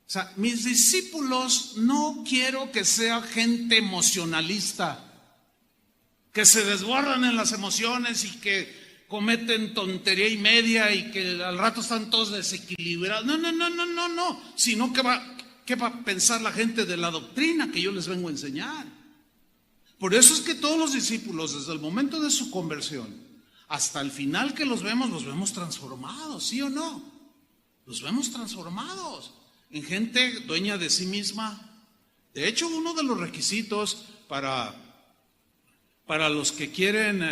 O sea, mis discípulos no quiero que sea gente emocionalista, que se desbordan en las emociones y que cometen tontería y media y que al rato están todos desequilibrados. No. Sino ¿qué va a pensar la gente de la doctrina que yo les vengo a enseñar? Por eso es que todos los discípulos, desde el momento de su conversión hasta el final que los vemos transformados, ¿sí o no? Los vemos transformados en gente dueña de sí misma. De hecho, uno de los requisitos para los que quieren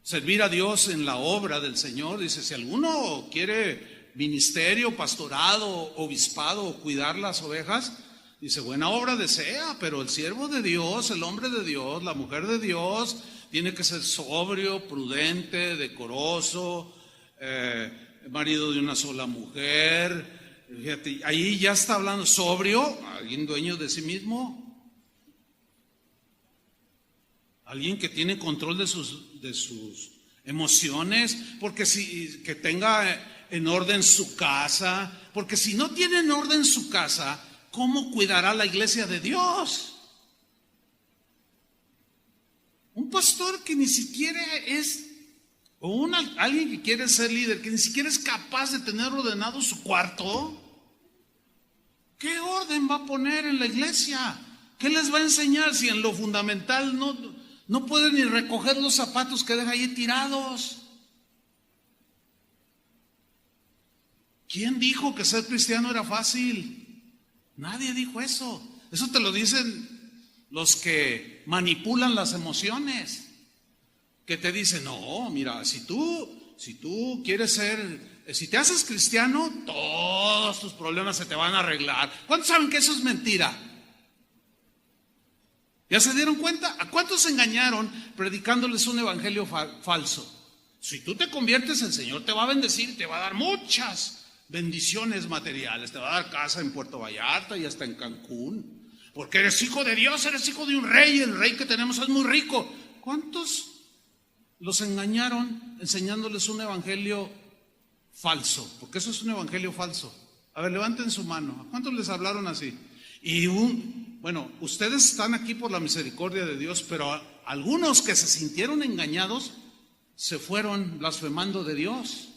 servir a Dios en la obra del Señor, dice, si alguno quiere ministerio, pastorado, obispado o cuidar las ovejas, dice, buena obra desea, pero el siervo de Dios, el hombre de Dios, la mujer de Dios, tiene que ser sobrio, prudente, decoroso, marido de una sola mujer. Fíjate, ahí ya está hablando sobrio, alguien dueño de sí mismo, alguien que tiene control de sus emociones, porque que tenga en orden su casa, porque si no tiene en orden su casa, ¿cómo cuidará la iglesia de Dios? Un pastor que ni siquiera es, o alguien que quiere ser líder, que ni siquiera es capaz de tener ordenado su cuarto, ¿qué orden va a poner en la iglesia? ¿Qué les va a enseñar si en lo fundamental no puede ni recoger los zapatos que deja ahí tirados? ¿Quién dijo que ser cristiano era fácil? Nadie dijo eso. Eso te lo dicen los que manipulan las emociones, que te dicen, no, mira, si tú quieres ser, si te haces cristiano, todo todos tus problemas se te van a arreglar. ¿Cuántos saben que eso es mentira? ¿Ya se dieron cuenta? ¿A cuántos engañaron predicándoles un evangelio falso? Si tú te conviertes, el Señor te va a bendecir, te va a dar muchas bendiciones materiales, te va a dar casa en Puerto Vallarta y hasta en Cancún, porque eres hijo de Dios, eres hijo de un rey, el rey que tenemos es muy rico. ¿Cuántos los engañaron enseñándoles un evangelio falso? Porque eso es un evangelio falso. A ver, levanten su mano. ¿A cuántos les hablaron así? Bueno, ustedes están aquí por la misericordia de Dios, pero algunos que se sintieron engañados se fueron blasfemando de Dios.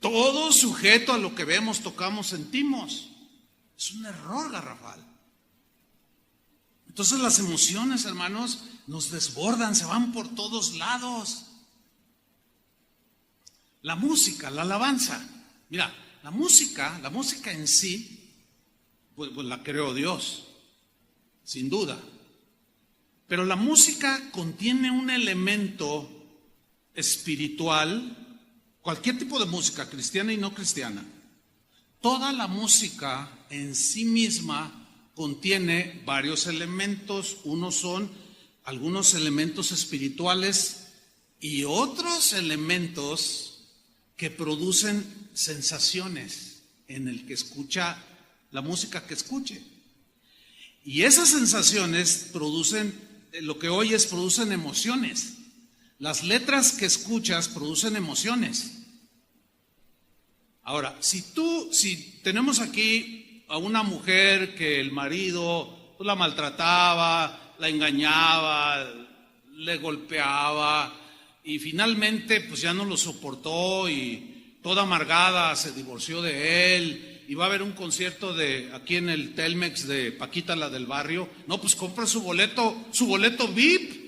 Todo sujeto a lo que vemos, tocamos, sentimos. Es un error garrafal. Entonces las emociones, hermanos, nos desbordan, se van por todos lados. La música, la alabanza. Mira, la música en sí, pues la creó Dios, sin duda. Pero la música contiene un elemento espiritual, cualquier tipo de música, cristiana y no cristiana. Toda la música en sí misma contiene varios elementos. Unos son algunos elementos espirituales y otros elementos que producen sensaciones en el que escucha la música que escuche. Y esas sensaciones producen, lo que oyes, producen emociones. Las letras que escuchas producen emociones. Ahora, si tenemos aquí a una mujer que el marido la maltrataba, la engañaba, le golpeaba y finalmente pues ya no lo soportó y toda amargada se divorció de él y va a haber un concierto aquí en el Telmex de Paquita la del barrio, no, pues compra su boleto VIP.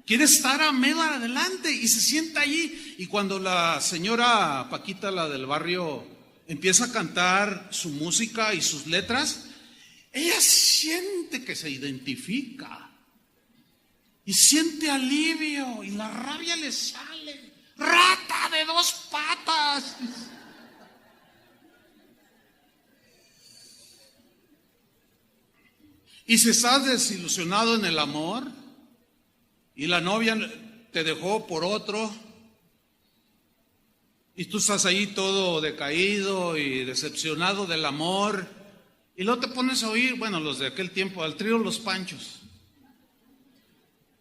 Quiere estar a medio adelante y se sienta allí. Y cuando la señora Paquita, la del barrio, empieza a cantar su música y sus letras, ella siente que se identifica. Y siente alivio y la rabia le sale. ¡Rata de dos patas! Y si estás desilusionado en el amor, y la novia te dejó por otro, y tú estás ahí todo decaído y decepcionado del amor, y luego te pones a oír, bueno, los de aquel tiempo, al trío Los Panchos.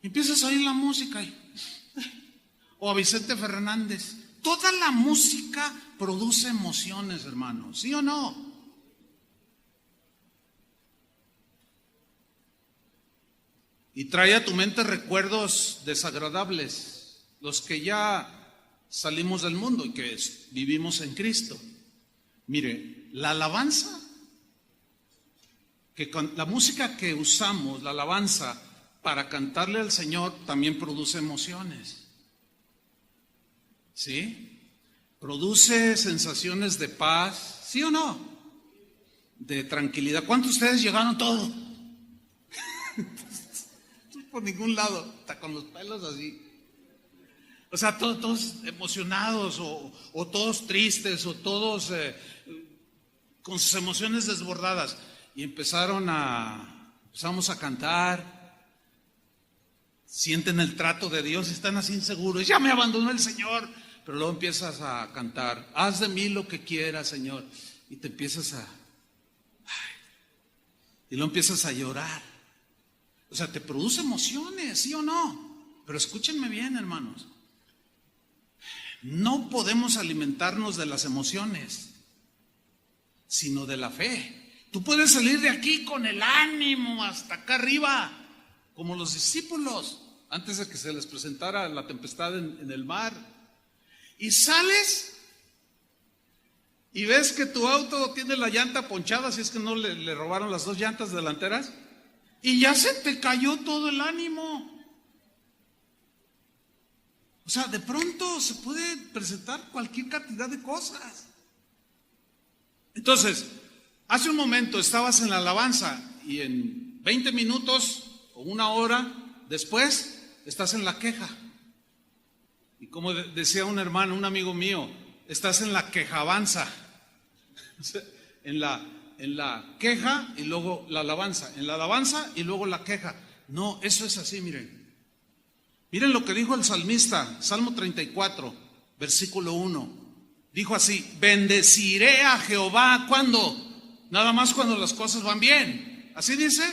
Y empiezas a oír la música, o a Vicente Fernández. Toda la música produce emociones, hermanos, ¿sí o no? Y trae a tu mente recuerdos desagradables, los que ya salimos del mundo y que vivimos en Cristo. Mire, la alabanza, la música que usamos, la alabanza, para cantarle al Señor, también produce emociones. ¿Sí? Produce sensaciones de paz, ¿sí o no? De tranquilidad. ¿Cuántos de ustedes llegaron todos? Por ningún lado, hasta con los pelos así. O sea, todos emocionados o todos tristes o todos con sus emociones desbordadas. Y empezamos a cantar, sienten el trato de Dios, están así inseguros, ya me abandonó el Señor. Pero luego empiezas a cantar, haz de mí lo que quieras, Señor. Y te empiezas y luego empiezas a llorar. O sea, te produce emociones, ¿sí o no? Pero escúchenme bien, hermanos. No podemos alimentarnos de las emociones, sino de la fe. Tú puedes salir de aquí con el ánimo hasta acá arriba, como los discípulos, antes de que se les presentara la tempestad en el mar. Y sales y ves que tu auto tiene la llanta ponchada, si es que no le robaron las dos llantas delanteras. Y ya se te cayó todo el ánimo. O sea, de pronto se puede presentar cualquier cantidad de cosas. Entonces, hace un momento estabas en la alabanza y en 20 minutos o una hora después estás en la queja. Y como decía un hermano, un amigo mío, estás en la quejabanza. En la queja y luego la alabanza. En la alabanza y luego la queja. No, eso es así, miren. Miren lo que dijo el salmista, Salmo 34, versículo 1. Dijo así: bendeciré a Jehová. ¿Cuándo? Nada más cuando las cosas van bien. ¿Así dice?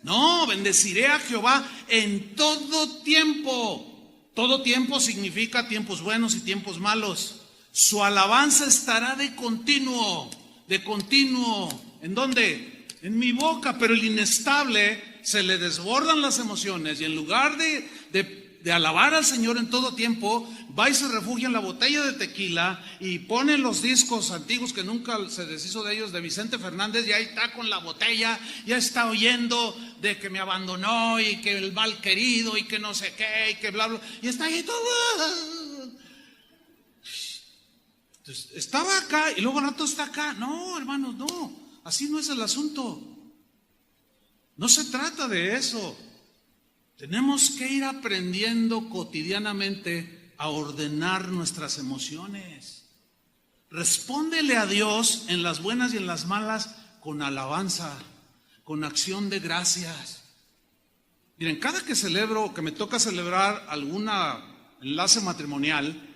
No, bendeciré a Jehová en todo tiempo. Todo tiempo significa tiempos buenos y tiempos malos. Su alabanza estará de continuo. De continuo. ¿En dónde? En mi boca. Pero el inestable se le desbordan las emociones y en lugar de alabar al Señor en todo tiempo, va y se refugia en la botella de tequila y pone los discos antiguos que nunca se deshizo de ellos, de Vicente Fernández, y ahí está con la botella, ya está oyendo de que me abandonó y que el mal querido y que no sé qué y que bla bla, y está ahí todo. Entonces, estaba acá y luego al rato está acá. No, hermanos, no, así no es el asunto. No se trata de eso. Tenemos que ir aprendiendo cotidianamente a ordenar nuestras emociones. Respóndele a Dios en las buenas y en las malas con alabanza, con acción de gracias. Miren, cada que celebro, que me toca celebrar alguna enlace matrimonial,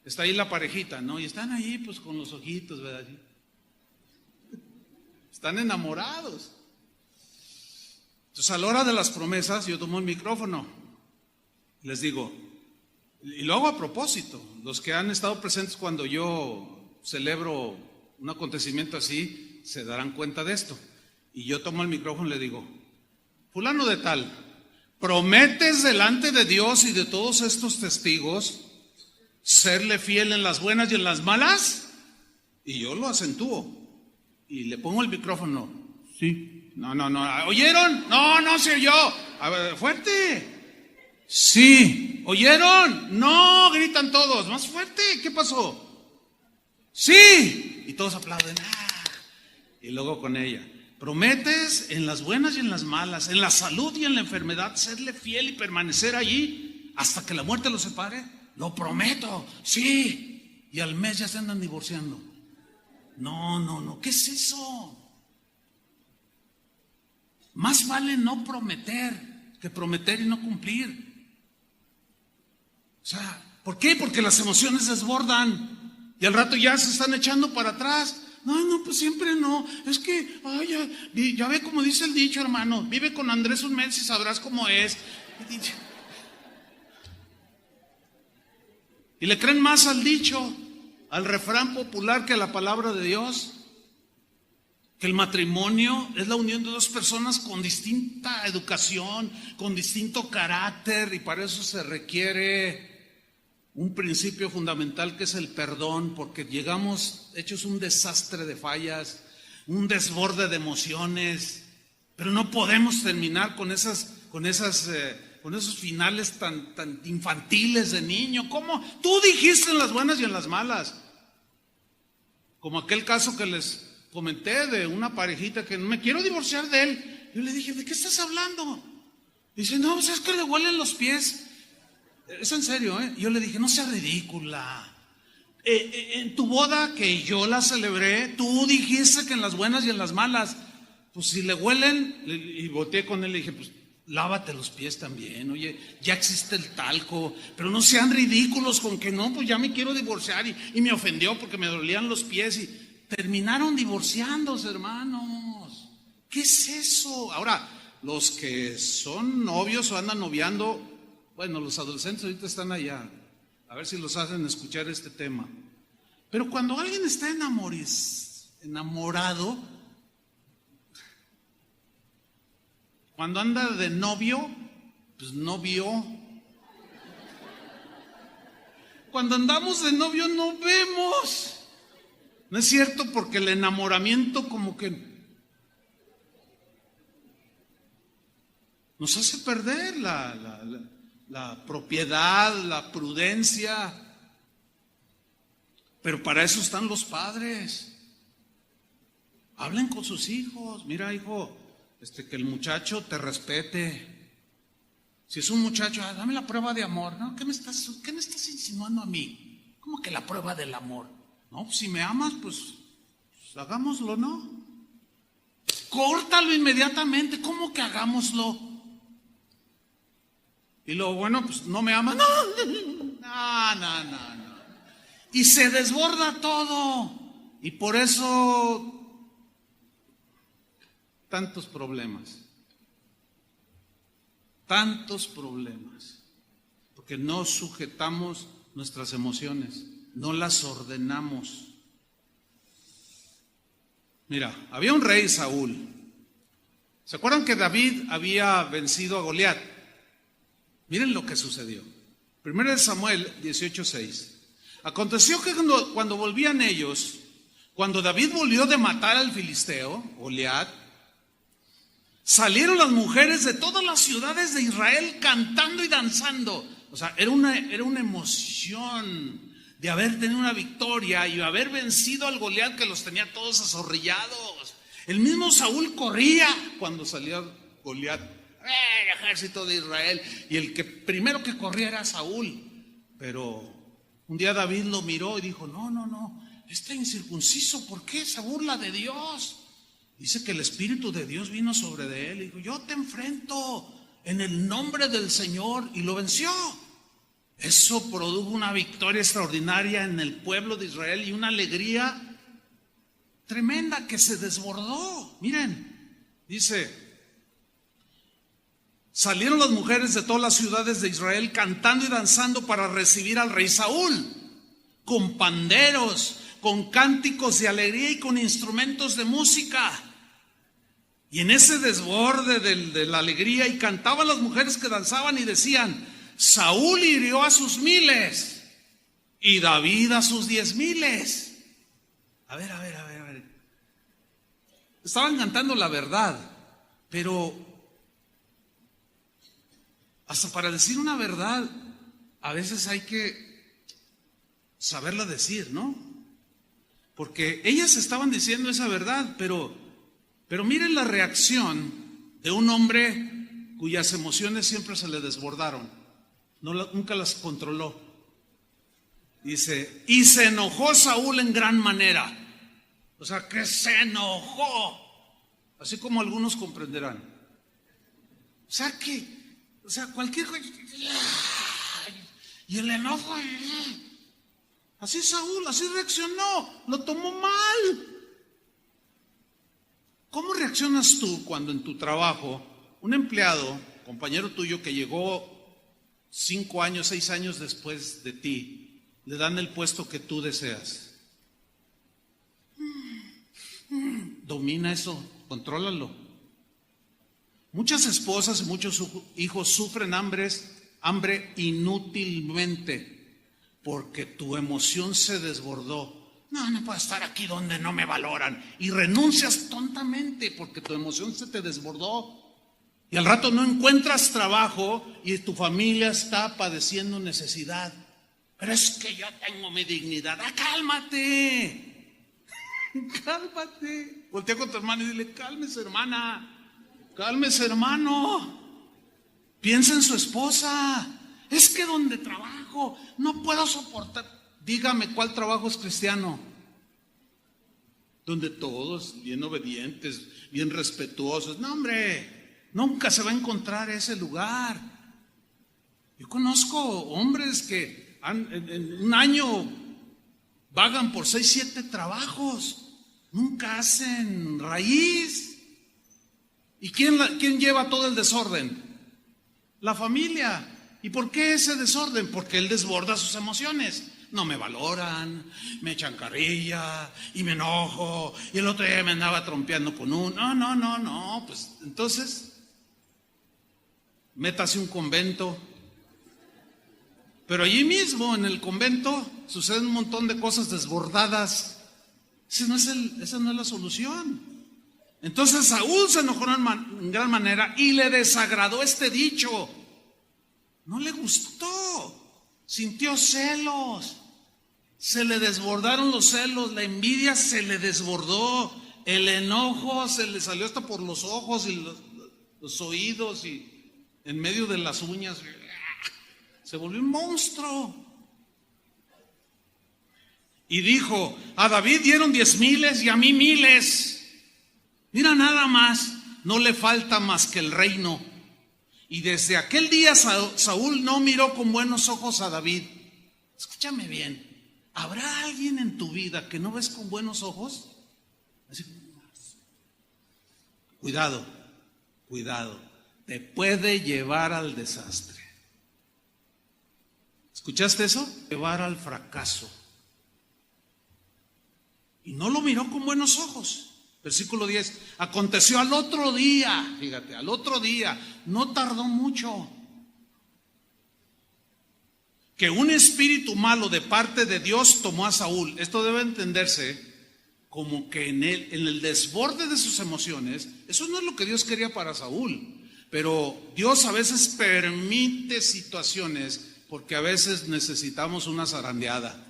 está ahí la parejita, ¿no? Y están ahí pues con los ojitos, ¿verdad? Están enamorados. Entonces, a la hora de las promesas, yo tomo el micrófono y les digo, y lo hago a propósito. Los que han estado presentes cuando yo celebro un acontecimiento así, se darán cuenta de esto. Y yo tomo el micrófono y le digo: fulano de tal, ¿prometes delante de Dios y de todos estos testigos serle fiel en las buenas y en las malas? Y yo lo acentúo y le pongo el micrófono. Sí. No, ¿oyeron? No se oyó. A ver, fuerte. Sí. ¿Oyeron? No, gritan todos. Más fuerte. ¿Qué pasó? Sí. Y todos aplauden. Y luego con ella: ¿prometes en las buenas y en las malas, en la salud y en la enfermedad, serle fiel y permanecer allí hasta que la muerte los separe? Lo prometo. Sí. Y al mes ya se andan divorciando. No. ¿Qué es eso? Más vale no prometer que prometer y no cumplir. O sea, ¿por qué? Porque las emociones desbordan y al rato ya se están echando para atrás. No, pues siempre no. Es que, ya ve como dice el dicho, hermano: vive con Andrés un mes y sabrás cómo es. Y le creen más al dicho, al refrán popular, que a la palabra de Dios. Que el matrimonio es la unión de dos personas con distinta educación, con distinto carácter, y para eso se requiere un principio fundamental que es el perdón, porque llegamos hechos un desastre de fallas, un desborde de emociones, pero no podemos terminar con esos finales tan infantiles de niño. ¿Cómo? Tú dijiste en las buenas y en las malas. Como aquel caso que les comenté de una parejita que no me quiero divorciar de él. Yo le dije: ¿de qué estás hablando? Dice: no, pues es que le huelen los pies. Es en serio, ¿eh? Yo le dije: no seas ridícula. En tu boda, que yo la celebré, tú dijiste que en las buenas y en las malas, pues si le huelen, y volteé con él y le dije: pues lávate los pies también. Oye, ya existe el talco, pero no sean ridículos con que no, pues ya me quiero divorciar, y me ofendió porque me dolían los pies, y terminaron divorciándose, hermanos. ¿Qué es eso? Ahora, los que son novios o andan noviando, bueno, los adolescentes ahorita están allá, a ver si los hacen escuchar este tema. Pero cuando alguien está enamorado, cuando anda de novio, pues no vio. Cuando andamos de novio no vemos. ¿No es cierto? Porque el enamoramiento como que nos hace perder la propiedad, la prudencia. Pero para eso están los padres. Hablen con sus hijos. Mira, hijo, que el muchacho te respete. Si es un muchacho, dame la prueba de amor. ¿No? ¿Qué me estás insinuando a mí? ¿Cómo que la prueba del amor? No, si me amas, pues hagámoslo, ¿no? Córtalo inmediatamente. ¿Cómo que hagámoslo? Y luego, bueno, pues no me amas. No. Y se desborda todo. Y por eso tantos problemas. Tantos problemas. Porque no sujetamos nuestras emociones. No las ordenamos. Mira, había un rey, Saúl. ¿Se acuerdan que David había vencido a Goliat? Miren lo que sucedió. 1 Samuel 18:6. Aconteció que cuando volvían ellos, cuando David volvió de matar al filisteo, Goliat, salieron las mujeres de todas las ciudades de Israel cantando y danzando. O sea, era una emoción de haber tenido una victoria y haber vencido al Goliat que los tenía todos azorrillados. El mismo Saúl corría cuando salía Goliat, el ejército de Israel, y el que primero que corría era Saúl. Pero un día David lo miró y dijo, no, este incircunciso, ¿por qué se burla de Dios? Dice que el Espíritu de Dios vino sobre de él y dijo, yo te enfrento en el nombre del Señor, y lo venció. Eso produjo una victoria extraordinaria en el pueblo de Israel y una alegría tremenda que se desbordó. Miren, dice, salieron las mujeres de todas las ciudades de Israel cantando y danzando para recibir al rey Saúl, con panderos, con cánticos de alegría y con instrumentos de música. Y en ese desborde de la alegría, y cantaban las mujeres que danzaban y decían, Saúl hirió a sus 1000 y David a sus 10,000. A ver. Estaban cantando la verdad, pero hasta para decir una verdad, a veces hay que saberla decir, ¿no? Porque ellas estaban diciendo esa verdad, pero miren la reacción de un hombre cuyas emociones siempre se le desbordaron. Nunca las controló. Dice, y se enojó Saúl en gran manera. O sea, que se enojó. Así como algunos comprenderán. O sea, cualquier cosa. Y el enojo. Así Saúl, así reaccionó. Lo tomó mal. ¿Cómo reaccionas tú cuando en tu trabajo un empleado, compañero tuyo que llegó 5 años, 6 años después de ti, le dan el puesto que tú deseas? Domina eso, contrólalo. Muchas esposas y muchos hijos sufren hambre inútilmente porque tu emoción se desbordó. No puedo estar aquí donde no me valoran. Y renuncias tontamente porque tu emoción se te desbordó. Y al rato no encuentras trabajo y tu familia está padeciendo necesidad. Pero es que yo tengo mi dignidad. Cálmate. Cálmate. Voltea con tu hermano y dile, cálmese hermana. Cálmese hermano. Piensa en su esposa. Es que donde trabajo no puedo soportar. Dígame cuál trabajo es cristiano. Donde todos bien obedientes, bien respetuosos. No, hombre. Nunca se va a encontrar ese lugar. Yo conozco hombres que en un año vagan por 6, 7 trabajos. Nunca hacen raíz. ¿Y quién lleva todo el desorden? La familia. ¿Y por qué ese desorden? Porque él desborda sus emociones. No me valoran, me echan carrilla y me enojo. Y el otro día me andaba trompeando con no. Pues entonces métase un convento. Pero allí mismo en el convento suceden un montón de cosas desbordadas. Esa no es la solución. Entonces Saúl se enojó en gran manera y le desagradó este dicho. No le gustó. Sintió celos. Se le desbordaron los celos. La envidia se le desbordó. El enojo se le salió hasta por los ojos y los oídos y en medio de las uñas. Se volvió un monstruo. Y dijo: a David dieron 10,000 y a mí 1,000. Mira nada más, no le falta más que el reino. Y desde aquel día Saúl no miró con buenos ojos a David. Escúchame bien, ¿habrá alguien en tu vida que no ves con buenos ojos? Así, cuidado, cuidado, te puede llevar al desastre. ¿Escuchaste eso? Llevar al fracaso. Y no lo miró con buenos ojos. Versículo 10, aconteció al otro día, fíjate, al otro día, no tardó mucho, que un espíritu malo de parte de Dios tomó a Saúl. Esto debe entenderse como que en el desborde de sus emociones, eso no es lo que Dios quería para Saúl, pero Dios a veces permite situaciones porque a veces necesitamos una zarandeada.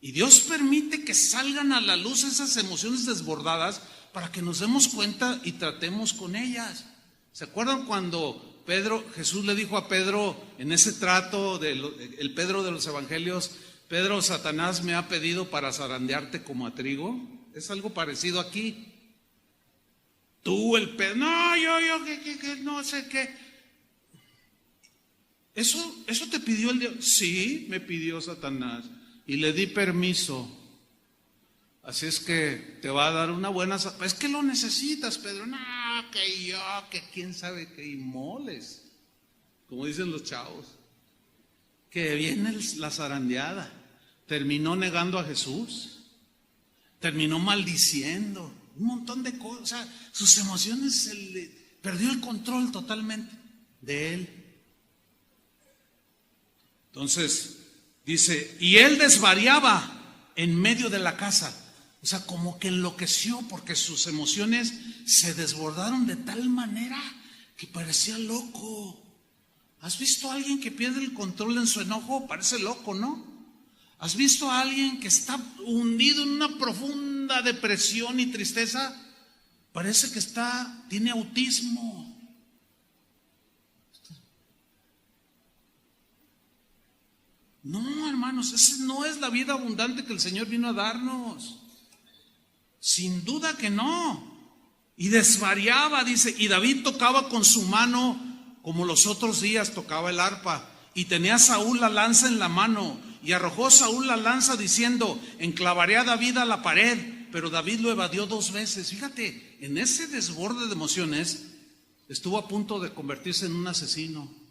Y Dios permite que salgan a la luz esas emociones desbordadas para que nos demos cuenta y tratemos con ellas. ¿Se acuerdan cuando Jesús le dijo a Pedro en ese trato, el Pedro de los evangelios: Pedro, Satanás me ha pedido para zarandearte como a trigo? Es algo parecido aquí. Tú, el Pedro, no, yo, que no sé qué. ¿Eso te pidió el diablo? Sí, me pidió Satanás. Y le di permiso. Así es que te va a dar una buena... Es que lo necesitas, Pedro. No, que yo, que quién sabe qué, y moles, como dicen los chavos. Que viene la zarandeada. Terminó negando a Jesús. Terminó maldiciendo. Un montón de cosas. O sea, sus emociones perdió el control totalmente de él. Entonces... dice, y él desvariaba en medio de la casa. O sea, como que enloqueció porque sus emociones se desbordaron de tal manera que parecía loco. ¿Has visto a alguien que pierde el control en su enojo? Parece loco, ¿no? ¿Has visto a alguien que está hundido en una profunda depresión y tristeza? Parece que tiene autismo. No, hermanos, esa no es la vida abundante que el Señor vino a darnos. Sin duda que no. Y desvariaba, dice, y David tocaba con su mano como los otros días tocaba el arpa. Y tenía Saúl la lanza en la mano. Y arrojó Saúl la lanza diciendo: enclavaré a David a la pared. Pero David lo evadió 2 veces. Fíjate, en ese desborde de emociones estuvo a punto de convertirse en un asesino.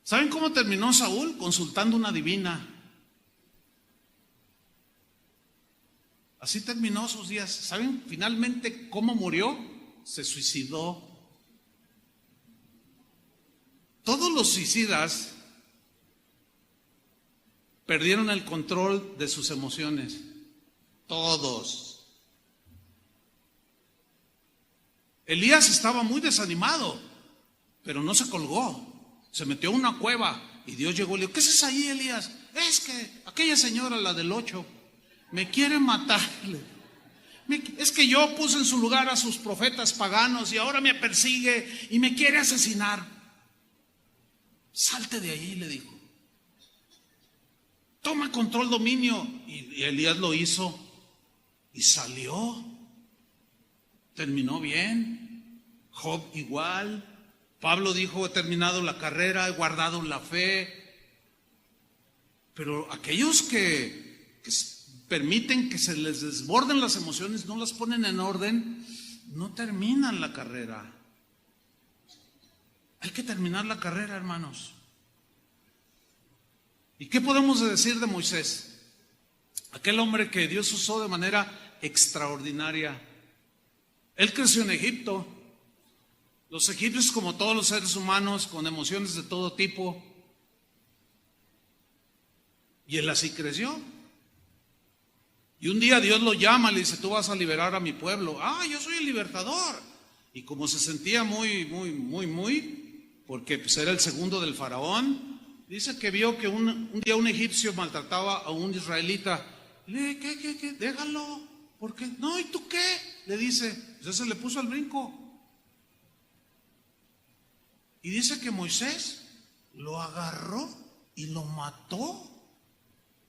¿Saben cómo terminó Saúl? Consultando una divina. Así terminó sus días. ¿Saben finalmente cómo murió? Se suicidó. Todos los suicidas perdieron el control de sus emociones. Todos. Elías estaba muy desanimado, pero no se colgó. Se metió a una cueva y Dios llegó y le dijo: ¿qué haces ahí, Elías? Es que aquella señora, la del 8, me quiere matar. Es que yo puse en su lugar a sus profetas paganos y ahora me persigue y me quiere asesinar. Salte de ahí, le dijo. Toma control, dominio. Y Elías lo hizo y salió. Terminó bien. Job igual. Pablo dijo: he terminado la carrera, he guardado la fe. Pero aquellos que permiten que se les desborden las emociones, no las ponen en orden, no terminan la carrera. Hay que terminar la carrera, hermanos. ¿Y qué podemos decir de Moisés? Aquel hombre que Dios usó de manera extraordinaria. Él creció en Egipto. Los egipcios, como todos los seres humanos, con emociones de todo tipo. Y él así creció. Y un día Dios lo llama y le dice: tú vas a liberar a mi pueblo. Yo soy el libertador. Y como se sentía muy, porque pues era el segundo del faraón, dice que vio que un día un egipcio maltrataba a un israelita. Le dice: ¿qué? Déjalo. ¿Por qué? No, ¿y tú qué? Le dice. Pues se le puso al brinco. Y dice que Moisés lo agarró y lo mató.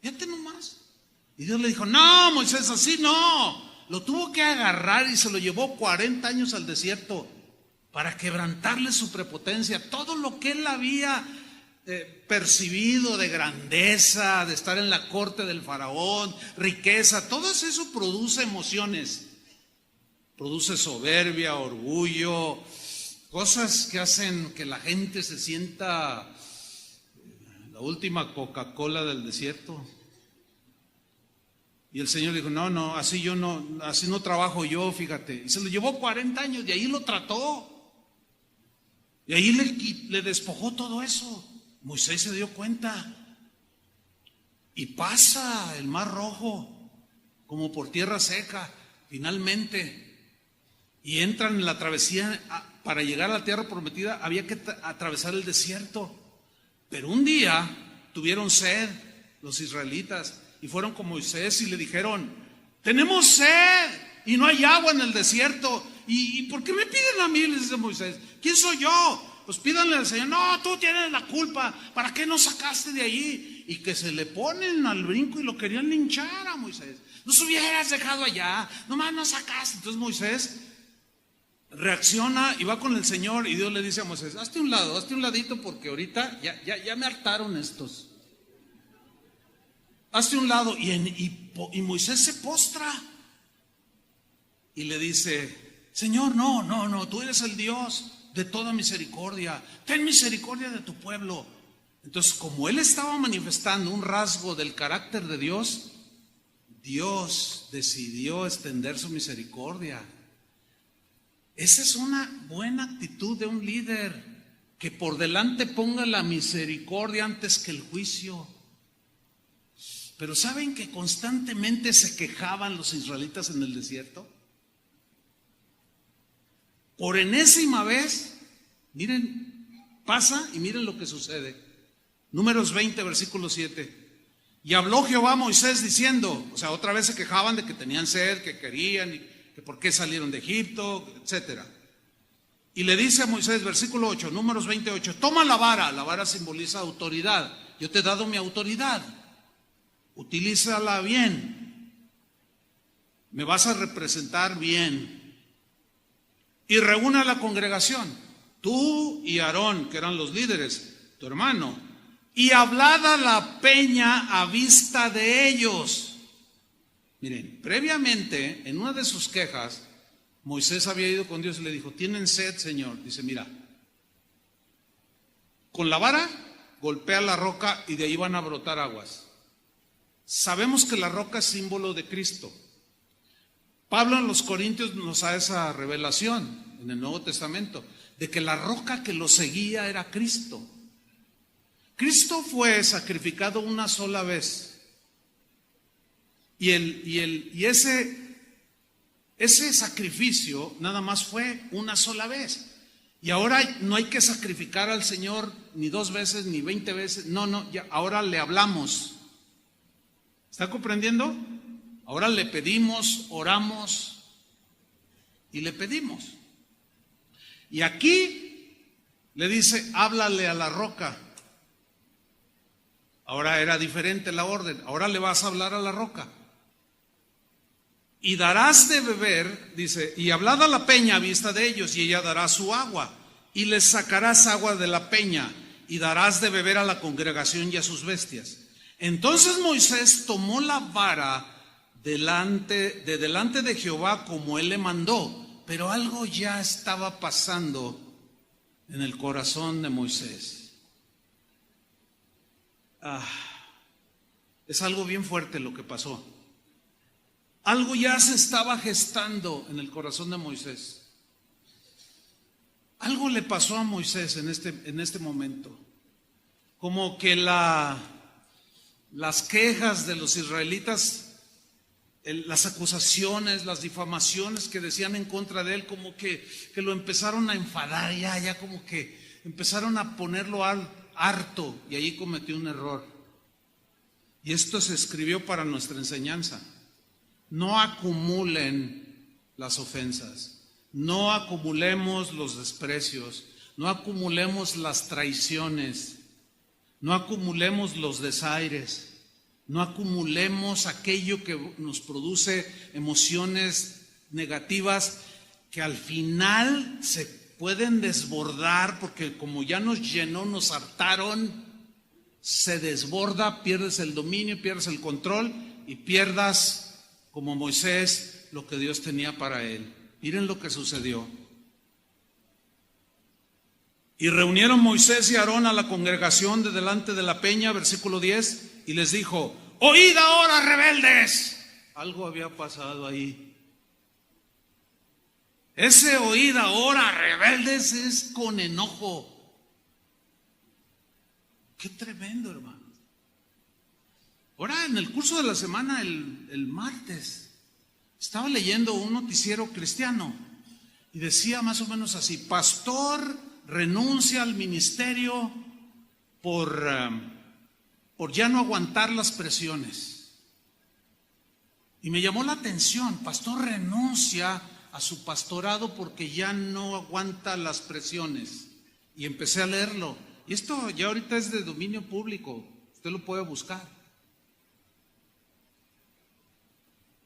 Fíjate nomás. Y Dios le dijo, no, Moisés, así no. Lo tuvo que agarrar y se lo llevó 40 años al desierto para quebrantarle su prepotencia. Todo lo que él había percibido de grandeza, de estar en la corte del faraón, riqueza, todo eso produce emociones. Produce soberbia, orgullo, cosas que hacen que la gente se sienta la última Coca-Cola del desierto. Y el Señor dijo, no, así no trabajo yo, fíjate. Y se lo llevó 40 años y ahí lo trató. Y ahí le despojó todo eso. Moisés se dio cuenta. Y pasa el Mar Rojo como por tierra seca, finalmente. Y entran en la travesía. Para llegar a la tierra prometida había que atravesar el desierto. Pero un día tuvieron sed los israelitas. Y fueron con Moisés y le dijeron, tenemos sed y no hay agua en el desierto. ¿Y por qué me piden a mí? Les dice Moisés. ¿Quién soy yo? Pues pídanle al Señor. No, tú tienes la culpa. ¿Para qué nos sacaste de allí? Y que se le ponen al brinco y lo querían linchar a Moisés. Nos hubieras dejado allá. Nomás nos sacaste. Entonces Moisés reacciona y va con el Señor. Y Dios le dice a Moisés, hazte un ladito porque ahorita ya me hartaron estos. Hazte un lado. Y Moisés se postra y le dice, Señor, no, tú eres el Dios de toda misericordia, ten misericordia de tu pueblo. Entonces, como él estaba manifestando un rasgo del carácter de Dios, Dios decidió extender su misericordia. Esa es una buena actitud de un líder, que por delante ponga la misericordia antes que el juicio. Pero ¿saben que constantemente se quejaban los israelitas en el desierto? Por enésima vez, miren, pasa y miren lo que sucede. Números 20, versículo 7. Y habló Jehová a Moisés diciendo, o sea, otra vez se quejaban de que tenían sed, que querían, y que por qué salieron de Egipto, etcétera. Y le dice a Moisés, versículo 8, Números 28, toma la vara simboliza autoridad. Yo te he dado mi autoridad. Utilízala bien. Me vas a representar bien. Y reúne a la congregación, tú y Aarón, que eran los líderes, tu hermano, y hablad a la peña a vista de ellos. Miren, previamente, en una de sus quejas, Moisés había ido con Dios y le dijo, ¿tienen sed, Señor? Dice, mira, con la vara golpea la roca y de ahí van a brotar aguas. Sabemos que la roca es símbolo de Cristo. Pablo en los Corintios nos da esa revelación en el Nuevo Testamento, de que la roca que lo seguía era Cristo. Cristo fue sacrificado una sola vez. Y ese sacrificio nada más fue una sola vez. Y ahora no hay que sacrificar al Señor ni 2 veces, ni 20 veces. No, ya, ahora le hablamos. ¿Está comprendiendo? Ahora le pedimos, oramos y le pedimos. Y aquí le dice, háblale a la roca. Ahora era diferente la orden. Ahora le vas a hablar a la roca. Y darás de beber, dice, y hablad a la peña a vista de ellos, y ella dará su agua. Y les sacarás agua de la peña, y darás de beber a la congregación y a sus bestias. Entonces Moisés tomó la vara delante de Jehová como él le mandó, pero algo ya estaba pasando en el corazón de Moisés. Es algo bien fuerte lo que pasó. Algo ya se estaba gestando en el corazón de Moisés. Algo le pasó a Moisés en este momento. Como que las quejas de los israelitas, las acusaciones, las difamaciones que decían en contra de él, como que lo empezaron a enfadar, ya como que empezaron a ponerlo harto, y allí cometió un error. Y esto se escribió para nuestra enseñanza. No acumulen las ofensas, no acumulemos los desprecios, no acumulemos las traiciones, no acumulemos los desaires, no acumulemos aquello que nos produce emociones negativas que al final se pueden desbordar, porque como ya nos llenó, nos hartaron, se desborda, pierdes el dominio, pierdes el control y pierdas, como Moisés, lo que Dios tenía para él. Miren lo que sucedió. Y reunieron Moisés y Aarón a la congregación de delante de la peña, versículo 10, y les dijo: oíd ahora, rebeldes. Algo había pasado ahí. Ese oíd ahora, rebeldes, es con enojo. Qué tremendo, hermano. Ahora, en el curso de la semana, el martes, estaba leyendo un noticiero cristiano y decía más o menos así: pastor renuncia al ministerio por ya no aguantar las presiones. Y me llamó la atención: pastor renuncia a su pastorado porque ya no aguanta las presiones. Y empecé a leerlo. Y esto ya ahorita es de dominio público, usted lo puede buscar.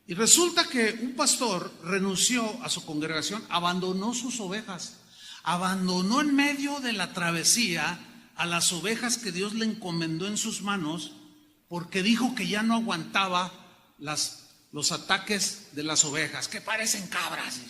Y resulta que un pastor renunció a su congregación, abandonó sus ovejas, abandonó en medio de la travesía a las ovejas que Dios le encomendó en sus manos, porque dijo que ya no aguantaba los ataques de las ovejas, que parecen cabras.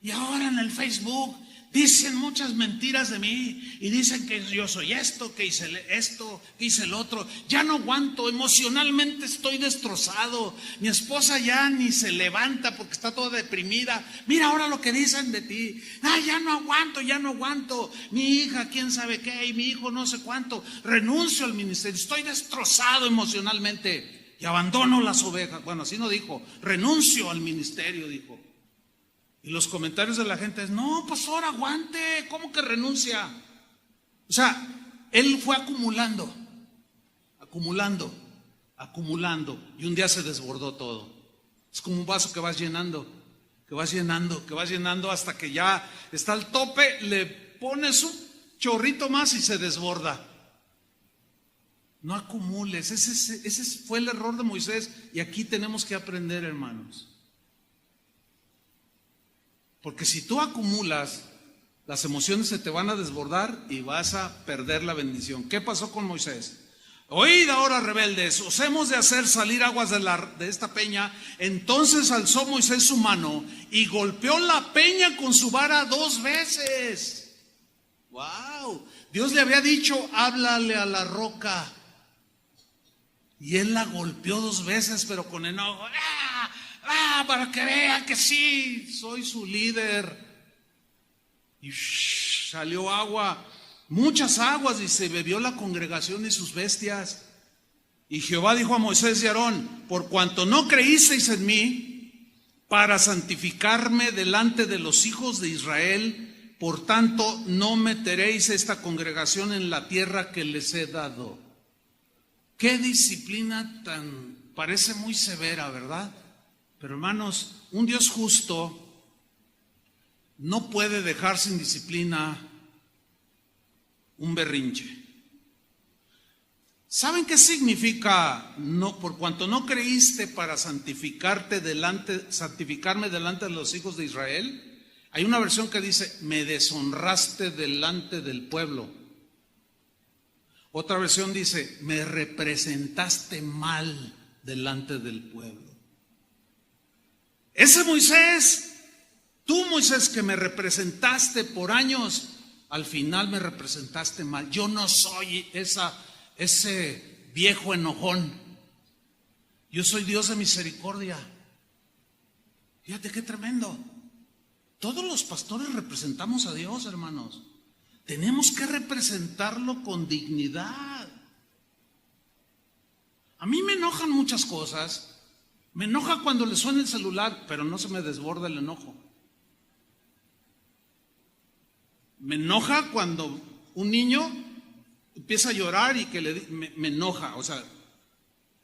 Y ahora en el Facebook dicen muchas mentiras de mí y dicen que yo soy esto, que hice esto, que hice el otro. Ya no aguanto, emocionalmente estoy destrozado. Mi esposa ya ni se levanta porque está toda deprimida. Mira ahora lo que dicen de ti. Ya no aguanto, ya no aguanto. Mi hija, quién sabe qué, y mi hijo no sé cuánto. Renuncio al ministerio, estoy destrozado emocionalmente y abandono las ovejas. Bueno, así no dijo, renuncio al ministerio, dijo. Y los comentarios de la gente es: no, pastor, aguante, ¿cómo que renuncia? O sea, él fue acumulando, y un día se desbordó todo. Es como un vaso que vas llenando, hasta que ya está al tope, le pones un chorrito más y se desborda. No acumules, ese fue el error de Moisés, y aquí tenemos que aprender, hermanos. Porque si tú acumulas, las emociones se te van a desbordar y vas a perder la bendición. ¿Qué pasó con Moisés? Oíd ahora, rebeldes, os hemos de hacer salir aguas de esta peña. Entonces alzó Moisés su mano y golpeó la peña con su vara 2 veces. ¡Wow! Dios le había dicho: háblale a la roca. Y él la golpeó 2 veces, pero con enojo. Para que vea que sí, soy su líder. Y salió agua, muchas aguas, y se bebió la congregación y sus bestias. Y Jehová dijo a Moisés y Aarón: por cuanto no creísteis en mí para santificarme delante de los hijos de Israel, por tanto no meteréis esta congregación en la tierra que les he dado. Qué disciplina parece muy severa, ¿verdad? Pero hermanos, un Dios justo no puede dejar sin disciplina un berrinche. ¿Saben qué significa por cuanto no creíste para santificarme delante de los hijos de Israel? Hay una versión que dice: me deshonraste delante del pueblo. Otra versión dice: me representaste mal delante del pueblo. Ese Moisés, tú Moisés que me representaste por años, al final me representaste mal. Yo no soy ese viejo enojón. Yo soy Dios de misericordia. Fíjate qué tremendo. Todos los pastores representamos a Dios, hermanos. Tenemos que representarlo con dignidad. A mí me enojan muchas cosas. Me enoja cuando le suena el celular, pero no se me desborda el enojo. Me enoja cuando un niño empieza a llorar y que me enoja. O sea,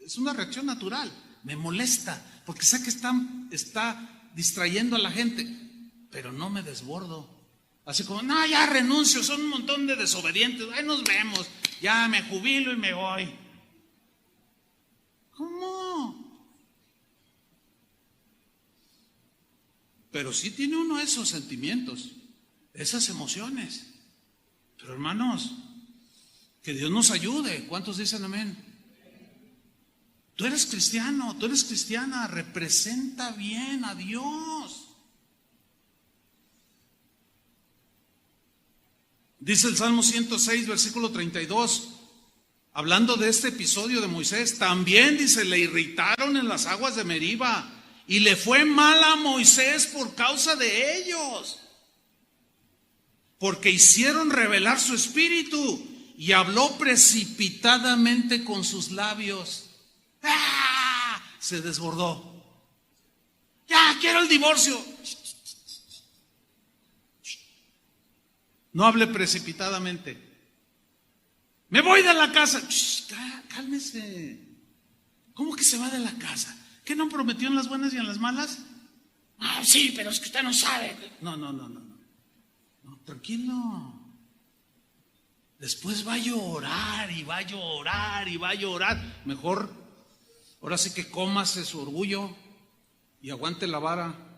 es una reacción natural. Me molesta porque sé que está distrayendo a la gente, pero no me desbordo. Así como, no, ya renuncio, son un montón de desobedientes, ahí nos vemos, ya me jubilo y me voy. ¿Cómo? Pero sí tiene uno esos sentimientos, esas emociones. Pero hermanos, que Dios nos ayude. ¿Cuántos dicen amén? Tú eres cristiano, tú eres cristiana, representa bien a Dios. Dice el Salmo 106, versículo 32, hablando de este episodio de Moisés, también dice, le irritaron en las aguas de Meriba y le fue mal a Moisés por causa de ellos, porque hicieron revelar su espíritu y habló precipitadamente con sus labios. ¡Ah! Se desbordó. Ya, quiero el divorcio. No hable precipitadamente. Me voy de la casa. Cálmese. ¿Cómo que se va de la casa? ¿Qué no prometió en las buenas y en las malas? Ah, sí, pero es que usted no sabe. No, tranquilo. Después va a llorar y va a llorar y va a llorar. Mejor, ahora sí que cómase su orgullo y aguante la vara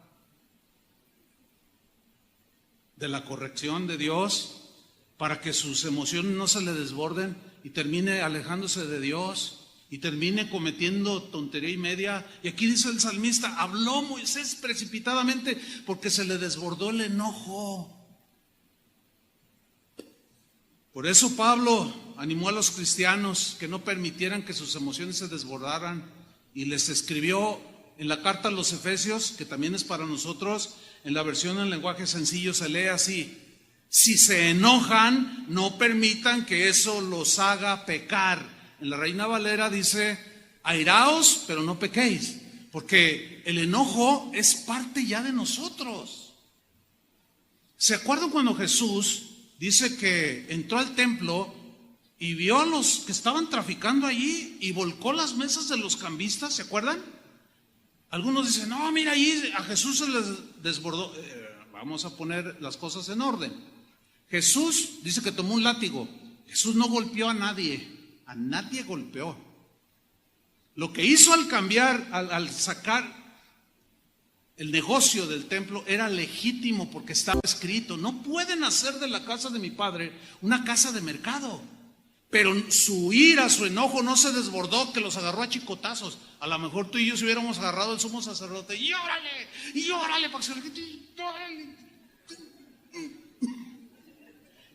de la corrección de Dios para que sus emociones no se le desborden y termine alejándose de Dios y termine cometiendo tontería y media. Y aquí dice el salmista, habló Moisés precipitadamente porque se le desbordó el enojo. Por eso Pablo animó a los cristianos que no permitieran que sus emociones se desbordaran y les escribió en la carta a los Efesios, que también es para nosotros, en la versión en lenguaje sencillo se lee así: si se enojan, no permitan que eso los haga pecar. En la Reina Valera dice, airaos, pero no pequéis, porque el enojo es parte ya de nosotros. ¿Se acuerdan cuando Jesús dice que entró al templo y vio a los que estaban traficando allí y volcó las mesas de los cambistas? ¿Se acuerdan? Algunos dicen, no, mira, ahí a Jesús se les desbordó. Vamos a poner las cosas en orden. Jesús dice que tomó un látigo. Jesús no golpeó a nadie golpeó. Lo que hizo al cambiar, al sacar el negocio del templo, era legítimo porque estaba escrito, no pueden hacer de la casa de mi padre una casa de mercado. Pero su ira, su enojo no se desbordó, que los agarró a chicotazos. A lo mejor tú y yo si hubiéramos agarrado al sumo sacerdote, y órale, para que se le quite, órale.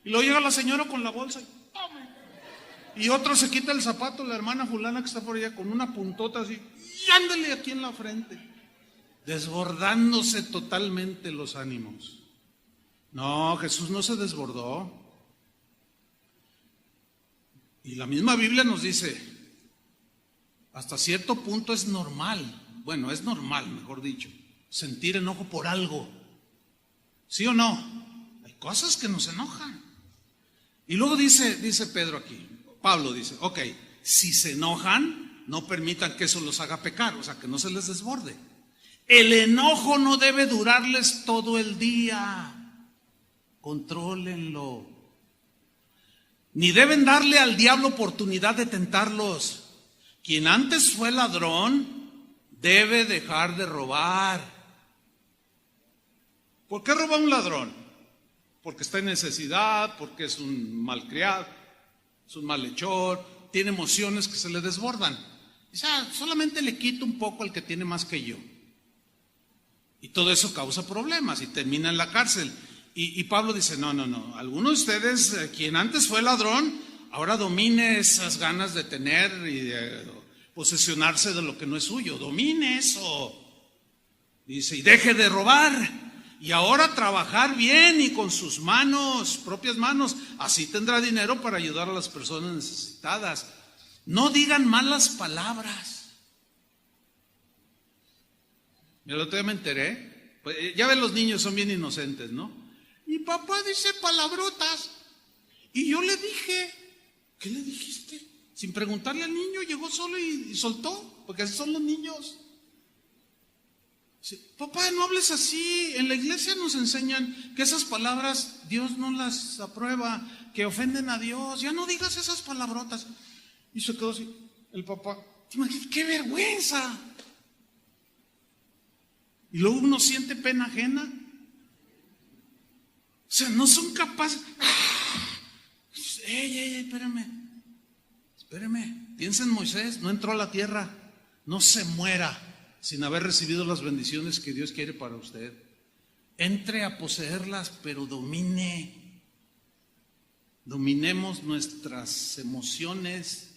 Y luego llega la señora con la bolsa y tome. Y otro se quita el zapato, la hermana fulana que está por allá, con una puntota así, y ándale aquí en la frente, desbordándose totalmente los ánimos. No, Jesús no se desbordó. Y la misma Biblia nos dice, hasta cierto punto es normal, mejor dicho, sentir enojo por algo. ¿Sí o no? Hay cosas que nos enojan. Y luego dice Pedro aquí, Pablo dice, ok, si se enojan, no permitan que eso los haga pecar, o sea, que no se les desborde. El enojo no debe durarles todo el día, contrólenlo. Ni deben darle al diablo oportunidad de tentarlos. Quien antes fue ladrón debe dejar de robar. ¿Por qué roba un ladrón? Porque está en necesidad, porque es un malcriado, es un malhechor, tiene emociones que se le desbordan. O sea, solamente le quito un poco al que tiene más que yo. Y todo eso causa problemas y termina en la cárcel. Y Pablo dice, no, algunos de ustedes, quien antes fue ladrón, ahora domine esas ganas de tener y de posesionarse de lo que no es suyo, domine eso. Dice, y deje de robar, y ahora trabajar bien y con sus propias manos, así tendrá dinero para ayudar a las personas necesitadas. No digan malas palabras. El otro día me enteré, pues, ya ven, los niños son bien inocentes, ¿no? Mi papá dice palabrotas. Y yo le dije, ¿qué le dijiste? Sin preguntarle al niño, llegó solo y soltó, porque así son los niños. Sí, papá, no hables así. En la iglesia nos enseñan que esas palabras Dios no las aprueba, que ofenden a Dios. Ya no digas esas palabrotas. Y se quedó así. El papá, ¡qué vergüenza! Y luego uno siente pena ajena. O sea, no son capaces. Espérame. Piensa en Moisés, no entró a la tierra. No se muera sin haber recibido las bendiciones que Dios quiere para usted. Entre a poseerlas, pero dominemos nuestras emociones.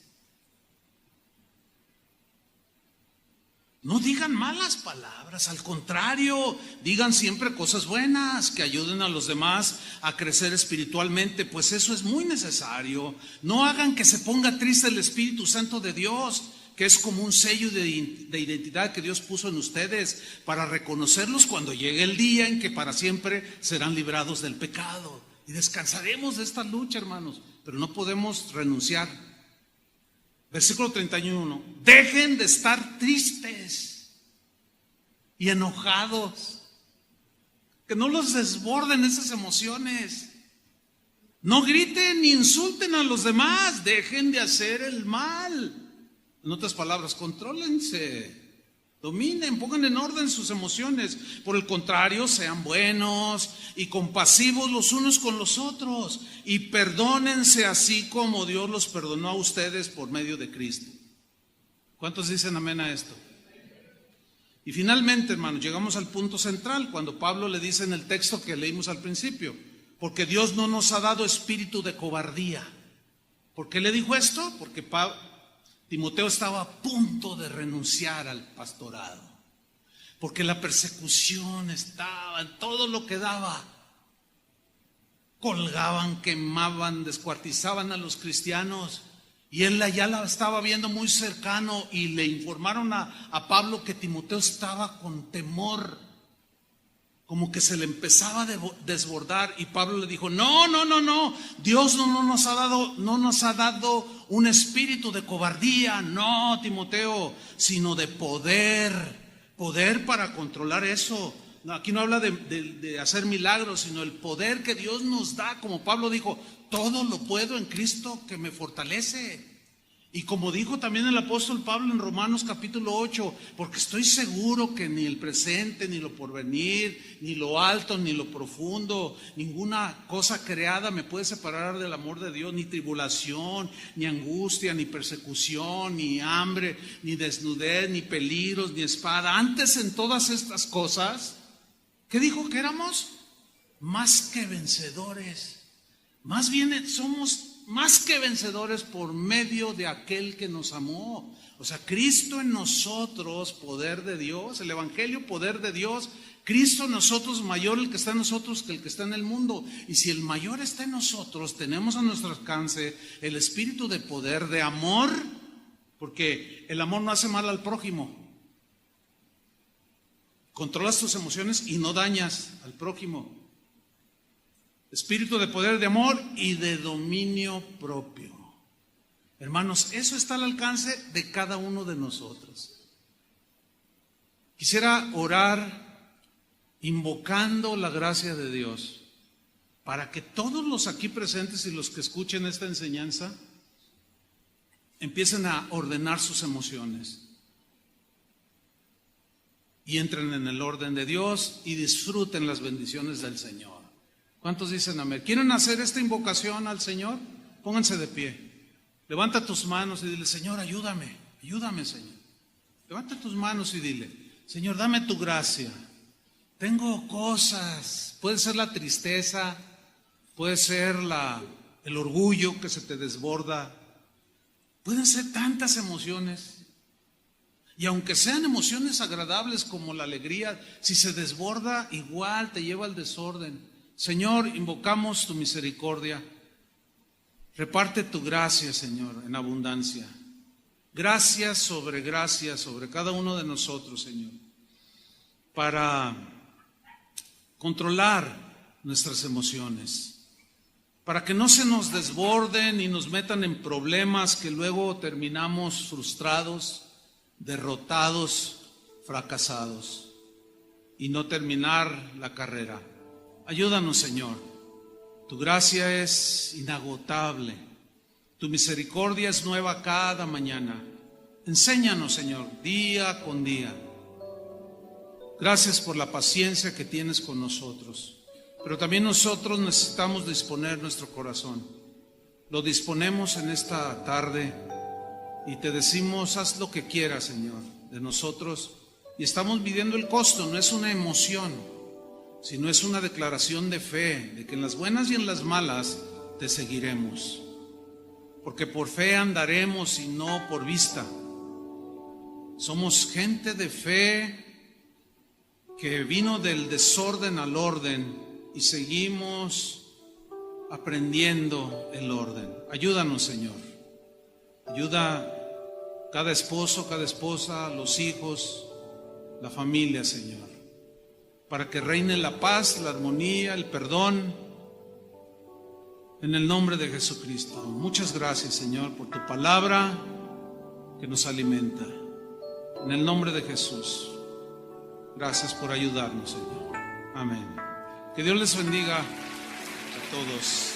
No digan malas palabras, al contrario, digan siempre cosas buenas que ayuden a los demás a crecer espiritualmente, pues eso es muy necesario. No hagan que se ponga triste el Espíritu Santo de Dios, que es como un sello de identidad que Dios puso en ustedes para reconocerlos cuando llegue el día en que para siempre serán librados del pecado. Y descansaremos de esta lucha, hermanos, pero no podemos renunciar. Versículo 31, dejen de estar tristes y enojados, que no los desborden esas emociones. No griten ni insulten a los demás, dejen de hacer el mal. En otras palabras, contrólense, dominen, pongan en orden sus emociones. Por el contrario, sean buenos y compasivos los unos con los otros y perdónense así como Dios los perdonó a ustedes por medio de Cristo. ¿Cuántos dicen amén a esto? Y finalmente, hermanos, llegamos al punto central cuando Pablo le dice en el texto que leímos al principio, porque Dios no nos ha dado espíritu de cobardía. ¿Por qué le dijo esto? Porque Timoteo estaba a punto de renunciar al pastorado, porque la persecución estaba en todo lo que daba. Colgaban, quemaban, descuartizaban a los cristianos, y él ya la estaba viendo muy cercano, y le informaron a Pablo que Timoteo estaba con temor, como que se le empezaba a desbordar, y Pablo le dijo, no, Dios no nos ha dado un espíritu de cobardía, no, Timoteo, sino de poder para controlar eso. No, aquí no habla de hacer milagros, sino el poder que Dios nos da, como Pablo dijo, todo lo puedo en Cristo que me fortalece. Y como dijo también el apóstol Pablo en Romanos capítulo 8, porque estoy seguro que ni el presente, ni lo porvenir, ni lo alto, ni lo profundo, ninguna cosa creada me puede separar del amor de Dios, ni tribulación, ni angustia, ni persecución, ni hambre, ni desnudez, ni peligros, ni espada. Antes en todas estas cosas, ¿qué dijo que éramos? Más que vencedores. Más bien somos más que vencedores por medio de aquel que nos amó. O sea, Cristo en nosotros, poder de Dios, el Evangelio, poder de Dios. Cristo en nosotros, mayor el que está en nosotros que el que está en el mundo. Y si el mayor está en nosotros, tenemos a nuestro alcance el espíritu de poder, de amor, porque el amor no hace mal al prójimo. Controlas tus emociones y no dañas al prójimo. Espíritu de poder, de amor y de dominio propio. Hermanos, eso está al alcance de cada uno de nosotros. Quisiera orar invocando la gracia de Dios para que todos los aquí presentes y los que escuchen esta enseñanza empiecen a ordenar sus emociones y entren en el orden de Dios y disfruten las bendiciones del Señor. ¿Cuántos dicen amén? ¿Quieren hacer esta invocación al Señor? Pónganse de pie. Levanta tus manos y dile, Señor, ayúdame, Señor. Levanta tus manos y dile, Señor, dame tu gracia. Tengo cosas, puede ser la tristeza, puede ser el orgullo que se te desborda, pueden ser tantas emociones. Y aunque sean emociones agradables como la alegría, si se desborda, igual te lleva al desorden. Señor, invocamos tu misericordia. Reparte tu gracia, Señor, en abundancia. Gracias sobre cada uno de nosotros, Señor, para controlar nuestras emociones, para que no se nos desborden y nos metan en problemas que luego terminamos frustrados, derrotados, fracasados. y no terminar la carrera. Ayúdanos, Señor. Tu gracia es inagotable. Tu misericordia es nueva cada mañana. Enséñanos, Señor, día con día. Gracias por la paciencia que tienes con nosotros. Pero también nosotros necesitamos disponer nuestro corazón. Lo disponemos en esta tarde y te decimos, haz lo que quieras, Señor, de nosotros. Y estamos midiendo el costo, no es una emoción, sino es una declaración de fe, de que en las buenas y en las malas te seguiremos. Porque por fe andaremos y no por vista. Somos gente de fe que vino del desorden al orden y seguimos aprendiendo el orden. Ayúdanos, Señor. Ayuda a cada esposo, cada esposa, los hijos, la familia, Señor, para que reine la paz, la armonía, el perdón, en el nombre de Jesucristo. Muchas gracias, Señor, por tu palabra que nos alimenta. En el nombre de Jesús. Gracias por ayudarnos, Señor. Amén. Que Dios les bendiga a todos.